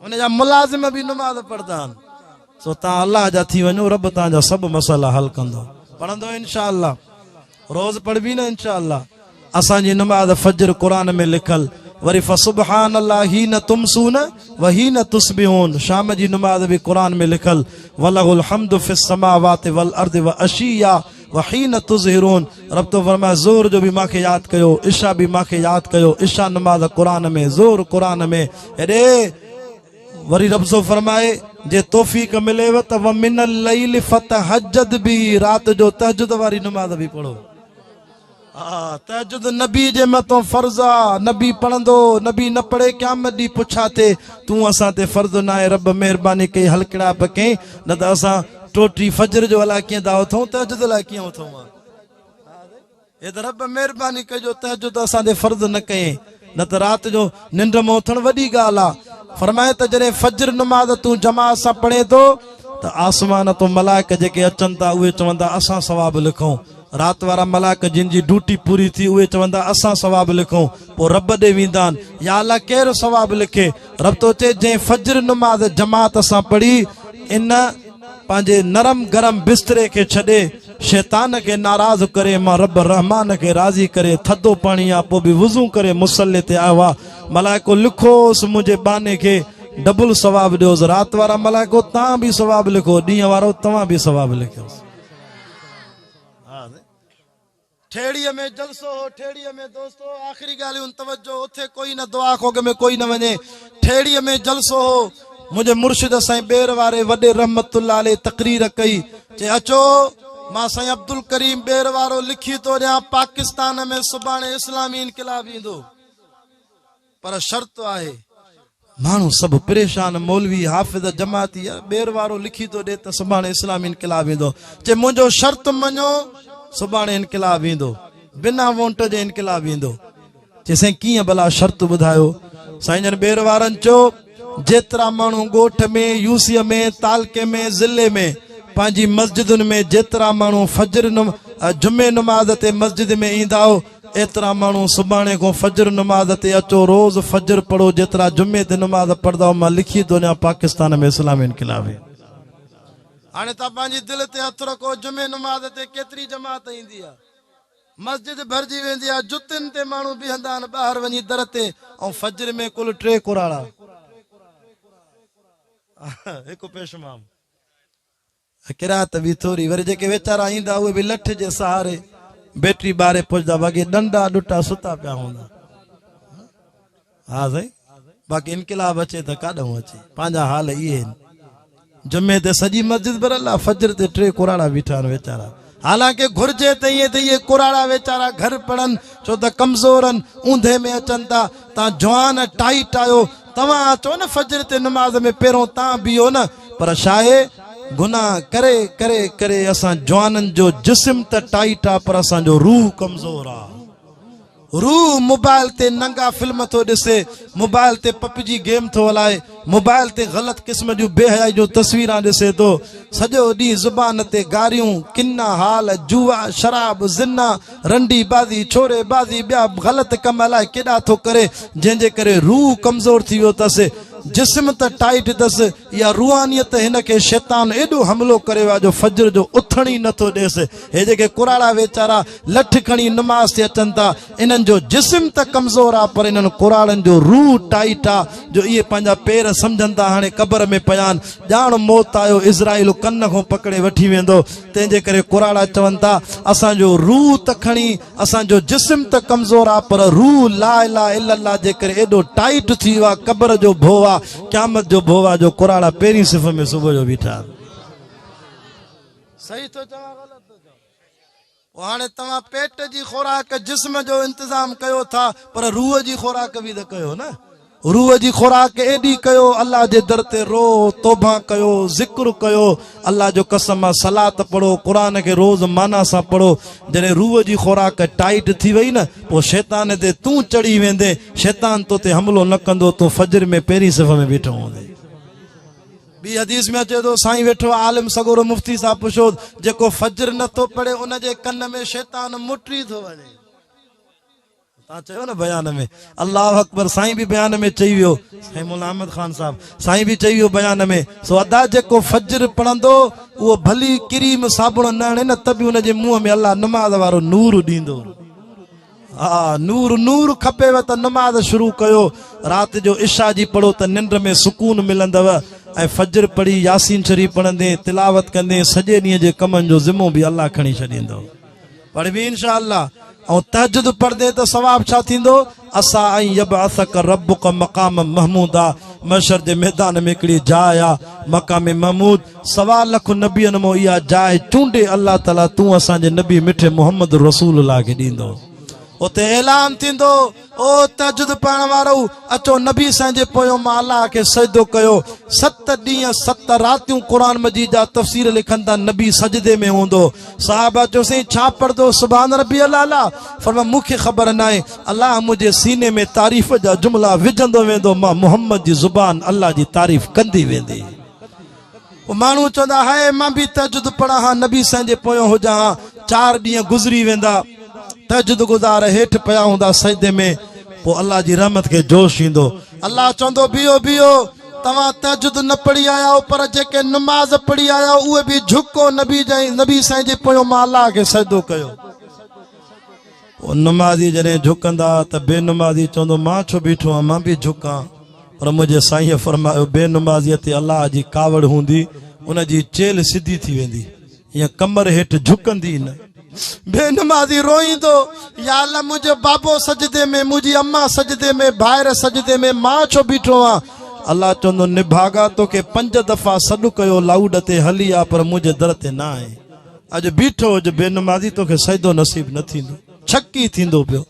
उनजा मुलाज़िम बि नमाज़ पढ़ंदा आहिनि सो तव्हां अलाह जा थी वञो रब तव्हांजा सभु मसइला हल कंदो पढ़ंदो इंशा अल्लाह रोज़ पढ़बी न इंशा अल्लाह असांजी नमाज़ फजर क़ुर में लिखल वरी फसुबहान अल्लाह ही न तुमसून वही न तुस्बिहून शाम जी नमाज भी कुरान में लिखल वलहुल हम्दु फिस समावाति वल अर्दि व अशिया व हीन तुज़हिरून रब तो फरमाए ज़ोर जो भी माखे याद कयो इशा भी माखे याद कयो इशा नमाज कुरान में ज़ोर कुरान में एडे वरी रब सो फरमाए जे तौफीक मिलेव त व मिनल लैल फतहज्जद भी रात जो तहज्जुद वारी नमाज भी पढ़ो तहज्जुद नबी जे मथों फर्ज़ आहे नबी पढ़ंदो नबी न पढ़े क़यामत ॾींहुं पुछा थे तूं असां ते फर्ज़ न आहे रब महिरबानी कई हलकड़ा पके न त असां टोटी फजर जो अलाए कीअं था उथूं तहज्जुद लाइ कीअं उथूं हे त रब महिरबानी कजो तहज्जुद असां ते फर्ज़ न कई न त राति जो निंड में उथण वॾी ॻाल्हि आहे फरमाए त जॾहिं फजर नमाज़ तूं जमात सां पढ़े थो त आसमान तो मलाइक जेके अचनि था उहे चवंदा असां सवाब लिखूं रात वारा मलाइक जिन जी ड्यूटी पूरी थी उहे चवंदा असां सवाब लिखूं पोइ रब ॾे वेंदा आहिनि या अल्लाह केरु सवाब लिखे रब तो चए जंहिं फजर नमाज़ जमात सां पढ़ी इन पंहिंजे नरम गरम बिस्तरे के छॾे शैतान के नाराज़ करे मां रब रहमान के राज़ी करे थधो पाणी आहे पोइ बि वुज़ू करे मुसल्ले ते आयो आहे। मलाइको लिखोसि मुंहिंजे बाने खे डबल सवाब ॾियोसि। राति वारा मलाइको तव्हां बि सवाब लिखो, ॾींहं वारो तव्हां बि सवाब लिखियोसि। ठेड़ीअ में जलसो हो, ठेड़ीअ में दोस्तो आखिरी ॻाल्हियूं तवज्जो, उथे कोई न दुआ खोग में कोई न वञे। ठेड़ीअ में जलसो हो, मुंहिंजे मुर्शिद साईं ॿेर वारे वॾे रहमतुल्लाह अलैह तक़रीर कई, चए अचो मां साईं अब्दुल करीम ॿेर वारो लिखी थो ॾियां पाकिस्तान में सुभाणे इस्लामी इनक़िलाब ईंदो, पर शर्त आहे माण्हू सभु परेशान मौलवी हाफ़िज़ जमाती ॿेर वारो लिखी थो ॾे त सुभाणे इस्लामी इनक़िलाब ईंदो। चए मुंहिंजो शर्त मञो सुभाणे इनक़िलाब ईंदो, बिना वोट जे इनक़िलाब ईंदो। चइसि कीअं भला शर्त ॿुधायो? साईं जन ॿेर वारनि चयो जेतिरा माण्हू ॻोठ में यूसीअ में तालके में ज़िले में पंहिंजी मस्जिदुनि में जेतिरा माण्हू फजर जुमे नमाज़ ते मस्जिद में ईंदा हो एतिरा माण्हू सुभाणे खां फजर नमाज़ ते अचो, रोज़ फजर पढ़ो जेतिरा जुमे ते नमाज़ पढ़ंदा मां लिखी थो ॾियां पाकिस्तान में इस्लामी इनक़िलाब। हाणे तव्हां पंहिंजी दिलि ते हथु रखो, जुमे नमाज़ ते केतिरी जमात ईंदी आहे, मस्जिद भरिजी वेंदी आहे, जुतियुनि ते माण्हू बीहंदा आहिनि ॿाहिरि वञी दर ते, ऐं फजर में कुल 3 कुराड़ा हिकु पेशमाम किरात बि थोरी, वरी जेके वीचारा ईंदा उहे बि लठ जे सहारे बैटरी ॿारे पुॼंदा, बाक़ी डंडा ॾुटा सुता पिया हूंदा। हा साईं, बाक़ी इनक़िलाब अचे त काॾूं अचे, पंहिंजा हाल इहे आहिनि। जुमे ते सॼी मस्जिद भरियल आहे, फजर ते 3 कुराड़ा बीठा आहिनि वीचारा। हालांकि घुर्जे त ईअं त इहे कुराड़ा वीचारा घर पढ़नि, छो त कमज़ोर आहिनि, ऊंधे में अचनि था। तव्हां जवान टाइट आहियो, तव्हां अचो न फजर ते नमाज़ में पहिरों तव्हां बीहो न, पर छा आहे गुनाह करे करे करे असां जवाननि जो जिस्म त टाइट आहे पर असांजो रूह कमज़ोर आहे। रूह मोबाइल ते नंगा फिल्म थो ॾिसे, मोबाइल ते पबजी गेम थो हलाए, मोबाइल ते ग़लत क़िस्म जूं बेहयाई जूं तस्वीरां ॾिसे थो, सॼो ॾींहुं ज़ुबान ते गारियूं किना हाल जुआ शराब ज़िना रंडी बाज़ी छोरे बाज़ी ॿिया ग़लत कम हलाए केॾा थो करे, जंहिंजे करे रूह कमज़ोर थी वियो अथसि, जिस्म त टाइट अथसि। इहा रूहानियत हिन खे शैतान एॾो हमिलो करे वियो आहे जो फजर जो उथण ई नथो ॾिएसि। हे जेके कुराड़ा वेचारा लठ खणी नमाज़ ते अचनि था, इन्हनि जो जिस्म त कमज़ोर आहे पर इन्हनि कुराड़नि जो रूह टाइट आहे, जो इहे पंहिंजा पेर सम्झनि था हाणे क़बर में पिया आहिनि, ॼाण मौत आयो इज़राइल कन खां पकड़े वठी वेंदो। तंहिंजे करे कुराड़ा चवनि था असांजो रूह त खणी, असांजो जिस्म त कमज़ोर आहे पर रूह ला इलाहा इल्लल्लाह जे करे एॾो टाइट थी वियो आहे, क़बर जो भो आहे, क़यामत जो भो आहे, जो कुराड़ा पहिरीं सिफ़ में सुबुह जो बीठा। सही थो चवां ग़लति थो चवां? हाणे तव्हां पेट जी खुराक जिस्म जो इंतज़ाम कयो था, पर रूह जी खुराक बि त कयो न। रूह जी खुराक एॾी कयो, अल्लाह जे दर ते रो, तौबा कयो, ज़िक्र कयो, अल्लाह जो कसम आहे सलात पढ़ो, क़ुरान खे रोज़ माना सां पढ़ो। जॾहिं रूह जी खुराक टाइट थी वई न, पोइ शैतान ते तूं चढ़ी वेंदे, शैतान तो ते हमलो न कंदो, तूं फजर में पहिरीं सिफ़ में बीठो हूंदे। ॿी हदीस में अचे थो साईं वेठो आलिम सगोरो मुफ्ती साहब पुछो, जेको फजर नथो पढ़े उन जे कन में शैतान मुटी थो वञे। तव्हां चयो न बयान में, अल्लाह अकबर, साईं बि बयान में चई वियो, साईं मौलाना अहमद खान साहब साईं बि चई वियो बयान में, सो अदा जेको फजर पढ़ंदो उहो भली क्रीम साबुण न हणे न त बि हुनजे मुंहं में अल्लाह नमाज़ वारो नूर ॾींदो। हा, नूर नूर खपेव त नमाज़ शुरू कयो, राति जो इशा जी पढ़ो त निंड में सुकून मिलंदव, ऐं फजर पढ़ी यासीन शरीफ़ पढ़ंदे तिलावत कंदे सॼे ॾींहं जे कमनि जो ज़िम्मो बि अल्लाह खणी छॾींदो। पर बि इंशाअल्लाह ऐं तहज्जुद पढ़ंदे त सवाब छा थींदो? असा ऐं यबअसक रब्बुक मक़ाम महमूदा, महशर जे मैदान में हिकिड़ी जाइ आहे मक़ाम महमूद, 1.25 लख नबियनि मां इहा जाइ चूंडे अल्लाह ताला तूं असांजे नबी मिठे मोहम्मद रसूलुल्लाह खे ॾींदो। उते ऐलान थींदो, ओ तहज्जुद पढ़ण वारो अचो नबी साईं जे पोयों मां अल्लाह खे सजदो कयो। 7 ॾींहं 7 रातियूं क़ुरान मजीद जा तफ़सीर लिखनि था, नबी सजदे में हूंदो। साहबा चयो साईं छा पढ़दो? सुभान रबी अला। फरमा मूंखे ख़बर न आहे, अल्लाह मुंहिंजे सीने में तारीफ़ जा जुमला विझंदो वेंदो, मां मोहम्मद जी ज़ुबान अल्लाह जी तारीफ़ कंदी वेंदी। माण्हू चवंदा हाय मां बि तहज्जुद पढ़ा हा, नबी साईं जे पोयों हुजां हा। 4 ॾींहं गुज़री वेंदा, तहज्जुद गुज़ार हेठि पिया हूंदा सजदे में, पोइ अल्लाह जी रहमत खे जोश ईंदो। अल्लाह चवंदो बीहो बीहो, तव्हां तहज्जुद न पढ़ी आया हो पर जेके नमाज़ पढ़ी आया हो उहे बि झुको नबी साईं जे पोयों मां अल्लाह खे सजदो कयो। नमाज़ी जॾहिं झुकंदा त बेनमाज़ी चवंदो मां छो बीठो आहियां, मां बि झुकां। पर मुंहिंजे साईं फरमायो बेनमाज़ीअ ते अल्लाह जी कावड़ हूंदी, उनजी चेल सिधी थी वेंदी, ईअं कमर हेठि झुकंदी न। बेनमाज़ी रोईंदो या अल्लाह मुंहिंजो बाबो सजदे में, मुंहिंजी अम्मा सजदे में, भाइर सजदे में, मां छो बीठो आहियां। अल्लाह चवंदो निभागा तोखे 5 दफ़ा सॾु कयो लाउड ते हली आ पर मुंहिंजे दर ते न आहे। अॼु बीठो हुज बेनमाज़ी तोखे सजदो नसीब न थींदो, छकी थींदो पियो।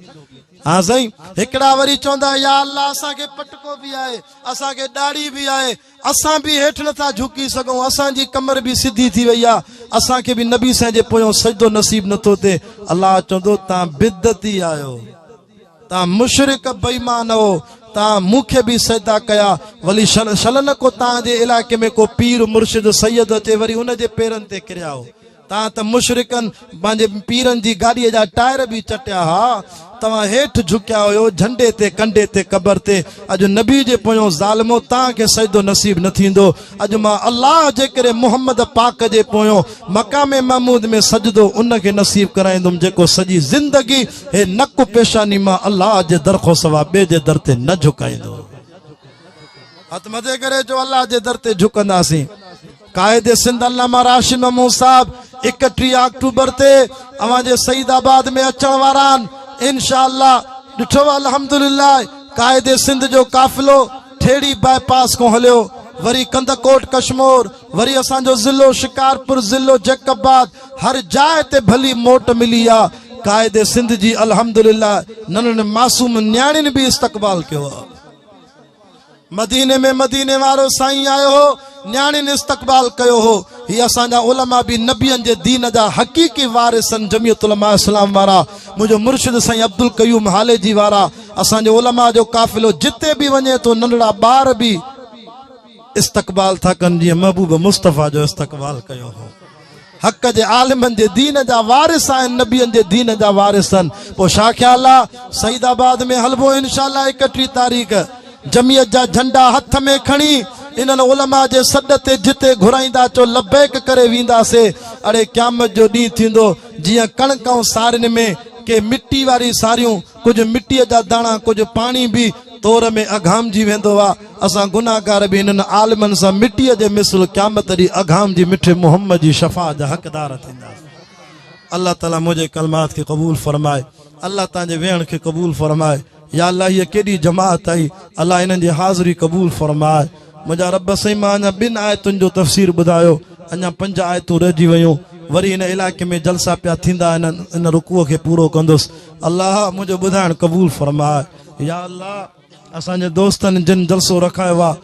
हाँ साईं, हिकिड़ा वरी चवंदा या अल्लाह असांखे पटको बि आहे, असांखे ॾाढ़ी बि आहे, असां बि हेठि नथा झुकी सघूं, असांजी कमर बि सिधी थी वई आहे, असांखे बि नबी साईं जे पोयों सजदो नसीब नथो थिए। अल्लाह चवंदो तव्हां बिदती आहियो, तव्हां मुशरिक बेईमान हो, तव्हां मूंखे बि सजदा कया। वली शलन को तव्हांजे इलाइक़े में को पीर मुर्शिद सैयद अचे वरी उनजे पेरनि ते किरिया हो, तव्हां त मुशरिकनि पंहिंजे पीरनि जी गाॾीअ जा टायर बि चटिया हा, तव्हां हेठि झुकिया हुयो झंडे ते, कंडे ते, कबर ते। अॼु नबी जे पोयों ज़ालिमो तव्हांखे सजदो नसीब न थींदो। अॼु मां अल्लाह जे करे मुहम्मद पाक जे पोयों मक़ाम महमूद में सजदो उनखे नसीब कराईंदुमि जेको सॼी ज़िंदगी हे नक पेशानी मां अल्लाह जे दर खां सवा ॿिए जे दर ते न झुकाईंदो। हथ मथे करे जो अल्लाह जे दर ते झुकंदासीं। कायदे सिंध अल्लामा राशिद महमूद साहब 31 अक्टूबर ते अवांजे सईदाबाद में अचण वारा आहिनि इंशाअल्लाह। ॾिठो अल्हम्दुलिल्लाह कायदे सिंध जो काफ़िलो ठेड़ी बाईपास को हलियो, वरी कंदकोट कश्मोर, वरी असांजो ज़िलो शिकारपुर, ज़िलो जैकबाद, हर जाइ ते भली मोट मिली आ। कायदे सिंध जी अल्हम्दुलिल्लाह नन्हनि मासूम न्याणियुनि बि इस्तक़बाल कयो आहे। मदीने में मदीने वारो साईं आयो हो, न्याणियुनि इस्तक़बाल कयो हो। ही असांजा उलमा बि नबियनि जे दीन जा हक़ीक़ी वारिसन, जमियत उलमा इस्लाम वारा, मुंहिंजो मुर्शिद साईं अब्दुल कयूम हाले जी वारा, असांजे उलमा जो काफ़िलो जिते बि वञे तो नंढड़ा ॿार बि इस्तक़बाल था कनि, जीअं महबूब मुस्तफ़ा जो इस्तक़बाल कयो हो। हक़ जे आलिमनि जे दीन जा वारिस आहिनि, नबियनि जे दीन जा वारिस आहिनि। पोइ छा ख़्याल आहे, सईदाबाद में हलबो इंशाअल्लाह 31 तारीख़। जमियत जा झंडा हथ में खणी इन्हनि उलमा जे सॾ ते जिते घुराईंदा चो लबैक करे वेंदासीं। अड़े क़यामत जो ॾींहुं थींदो जीअं कणक ऐं सारियुनि में के मिट्टी वारी सारियूं, कुझु मिट्टीअ जा दाणा, कुझु पाणी बि तौर में अघामजी वेंदो आहे। असां गुनाहगार बि इन्हनि आलिमनि सां मिट्टीअ जे मिसल क़यामत ॾींहुं अघामजी मिठे मुहम्मद जी शफ़ा जा हक़दार थींदासीं। अल्लाह ताला मुंहिंजे कलमात खे क़बूल फरमाए, अल्लाह तव्हांजे वेहण खे क़बूल फरमाए। या अल्लाह हीअ केॾी जमात आई, अल्लाह इन्हनि जी हाज़िरी क़बूल फरमाए। मुंहिंजा रब साईं मां अञा 2 आयतुनि जो तफ़सीर ॿुधायो, अञा 5 आयतूं रहिजी वियूं। वरी हिन इलाइक़े में जलसा पिया थींदा, इन रुकूअ खे पूरो कंदुसि। अल्लाह मुंहिंजो ॿुधाइण क़बूल फरमाए। या अल्लाह असांजे दोस्तनि जिन जलसो रखायो आहे,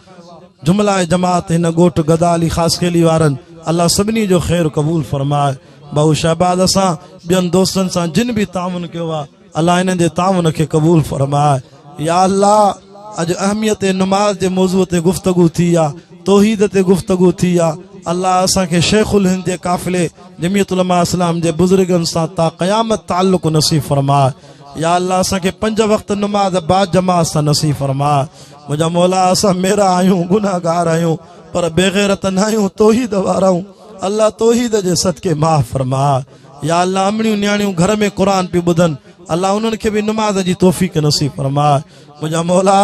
जुमला जमात हिन ॻोठ गदाली ख़ासि खेली वारनि, अल्लाह सभिनी जो ख़ैर क़बूल फरमाए। भाऊ शहबाद असां ॿियनि दोस्तनि सां जिन बि ताउन कयो आहे, अल्लाह इन्हनि जे ताउन खे क़बूल फरमाए। या अल्लाह अॼु अहमियत नमाज जे मौज़ूअ ते गुफ़्तगू थी आहे, तौहीद ते गुफ़्तगू थी आहे। अल्लाह असांखे शेखुल हिंद जे काफ़िले जमियत उलमा इस्लाम जे बुज़ुर्गनि सां ता क़यामत ताल्लुक़ नसीब फरमाए। या अल्लाह असांखे 5 वक़्त नमाज बा जमात सां नसीब फरमाए। मुंहिंजा मौला असां मेरा आहियूं, गुनाहगार आहियूं, पर बेग़ैरत न आहियूं, तौहीद वारा आहियूं। अल्लाह तौहीद जे सदके माफ़ फरमाए। या अल्लाह अमड़ियूं न्याणियूं घर में क़ुरान पई ॿुधनि, अल्लाह उन्हनि खे बि नमाज जी तौफ़ीक़ नसीब फरमाए। मुंहिंजा मौला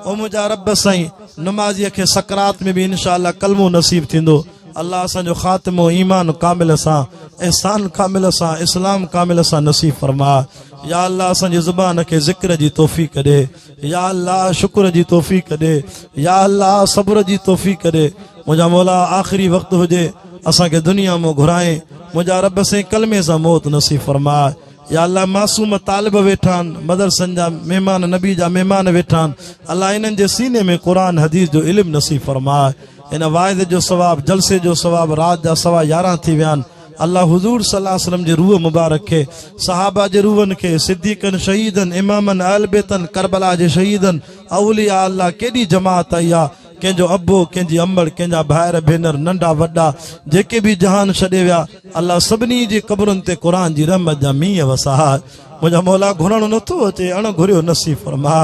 ओ मुंहिंजा रब साईं नमाज़ीअ खे सकरात में बि इंशाअल्लाह कलमो नसीब थींदो। अल्लाह असांजो ख़ात्मो ईमान कामिल सां, एहसान कामिल सां, इस्लाम कामिल सां नसीब फरमाए। या अल्लाह असांजी ज़ुबान खे ज़िक्र जी तौफ़ीक़ ॾे। या अल्लाह शुक्र जी तौफ़ीक़ ॾे। या अल्लाह सब्र जी तौफ़ीक़ ॾे। मुंहिंजा मौला आख़िरी वक़्तु हुजे असांखे दुनिया मां घुराए, मुंहिंजा रब साईं कलमे सां मौत नसीब फरमाए। या अल्लाह मासूम तालिब वेठा आहिनि, मदरसनि जा महिमान, नबी जा महिमान वेठा आहिनि, अल्लाह इन्हनि जे सीने में क़ुरान हदीस जो इल्मु नसीब फरमाए। इन वाइद जो सवाब, जलसे जो सवाब, रात जा 11:15 थी विया आहिनि। अल्लाह हुज़ूर सल्लल्लाहु अलैहि वसल्लम जे रूह मुबारक खे, सहाबा जे रूहनि खे, सिद्दीक़नि, शहीदनि, इमामनि, अहल बैतनि, करबला जे शहीदनि, औलिया, अल्लाह केॾी जमात आई आहे, कंहिंजो अबो, कंहिंजी अमड़, कंहिंजा भाइर भेनर, नंढा वॾा जेके बि जहान छॾे विया, अल्लाह सभिनी जी क़बरुनि ते क़ुरान जी रहमत जा मींहं वसाए। मुझा मौला घुरण नथो अचे अण घुरियो नसीब फरमा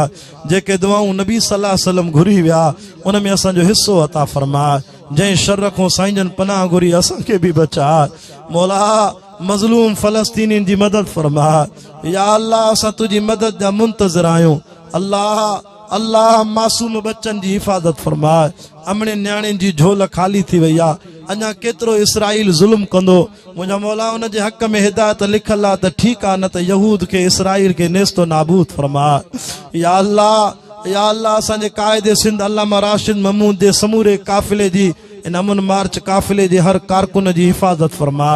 जेके दुआऊं नबी सल्लल्लाहु अलैहि वसल्लम घुरी विया उन में असांजो हिस्सो अता फरमा जंहिं शर खां साईं जन पनाह घुरी असांखे बि बचा मौला मज़लूम फलस्तीनियुनि जी मदद फरमा या अल्लाह असां तुंहिंजी मदद जा मुंतज़िर आहियूं अल्लाह अल्लाह मासूम बच्चन जी हिफ़ाज़त फरमा अमणे न्याणियुनि जी झोल ख़ाली थी वई आहे अञा केतिरो इसराइल ज़ुल्म कंदो मुंहिंजा मौला उन जे हक़ में हिदायत लिखल आहे त ठीकु आहे न त यहूद खे इसराइल खे नेस्तो नाबूद फरमा या अल्लाह असांजे क़ाइदे सिंध अल्लामा राशिद महमूद जे समूरे काफ़िले जी इन अमन मार्च काफ़िले जे हर कारकुन जी हिफ़ाज़त फरमा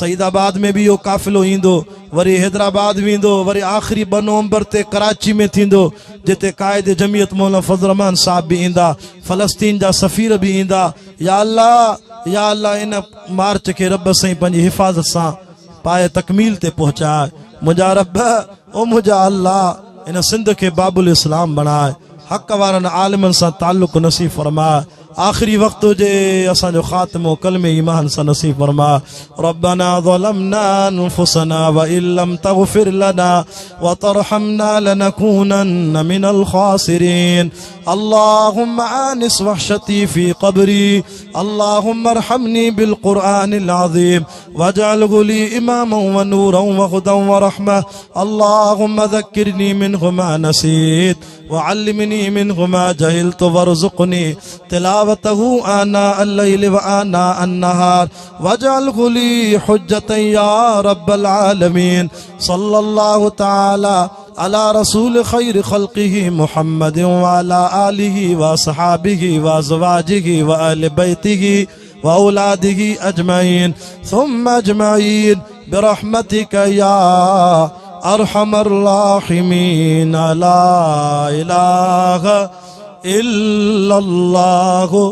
सईदाबाद में भी यो काफ़िलो ईंदो वरी हैदराबाद वेंदो वरी आख़िरी 2 नवंबर ते कराची में थींदो जिते क़ाइदे जमियत मौलाना फज़ल रहमान साहब भी ईंदा फ़लस्तीन जा सफ़ीर भी ईंदा या अल्लाह इन मार्च के रब साईं पंहिंजी हिफ़ाज़त सां पाए तकमील ते पहुचाए मुंहिंजा रब ओ मुंहिंजा अल्लाह इन सिंध के बाबुल इस्लाम बनाए हक़ वारनि आलिमनि सां ताल्लुक़ नसीब फरमाए आखिरी वक्त जे असांजो ख़ात्मो कलमे ईमान सां नसीब फरमा रब्बना ज़लमना अनफुसना व इल्लम तग़फिर लना व तरहमना लनकूनन्न मिनल ख़ासिरीन अल्लाहुम्मा आनिस वहशती फी क़ब्री अल्लाहुम्मा अरहमनी बिल क़ुरआनिल अज़ीम वजअलहु ली इमामन व नूरन व हुदन व रहमा अल्लाहुम्मा ज़क्किरनी मिन्हु मा नसीत व अल्लिमनी मिन्हु मा जहिलतु वरज़ुक़नी तिलावतहु आना अल-लैल व आना अन-नहार वजअलहु ली हुज्जतन या रब्बल आलमीन सल्लल्लाहु तआला अला रसूल खैर खल्क़िही मुहम्मद व अला आलिही व सहाबिही व अज़वाजिही व अहले बैतिही व औलादिही अजमईन सुम्मा अजमईन बिरहमतिक या अरहमर राहिमीन ला इलाहा इल्लल्लाहु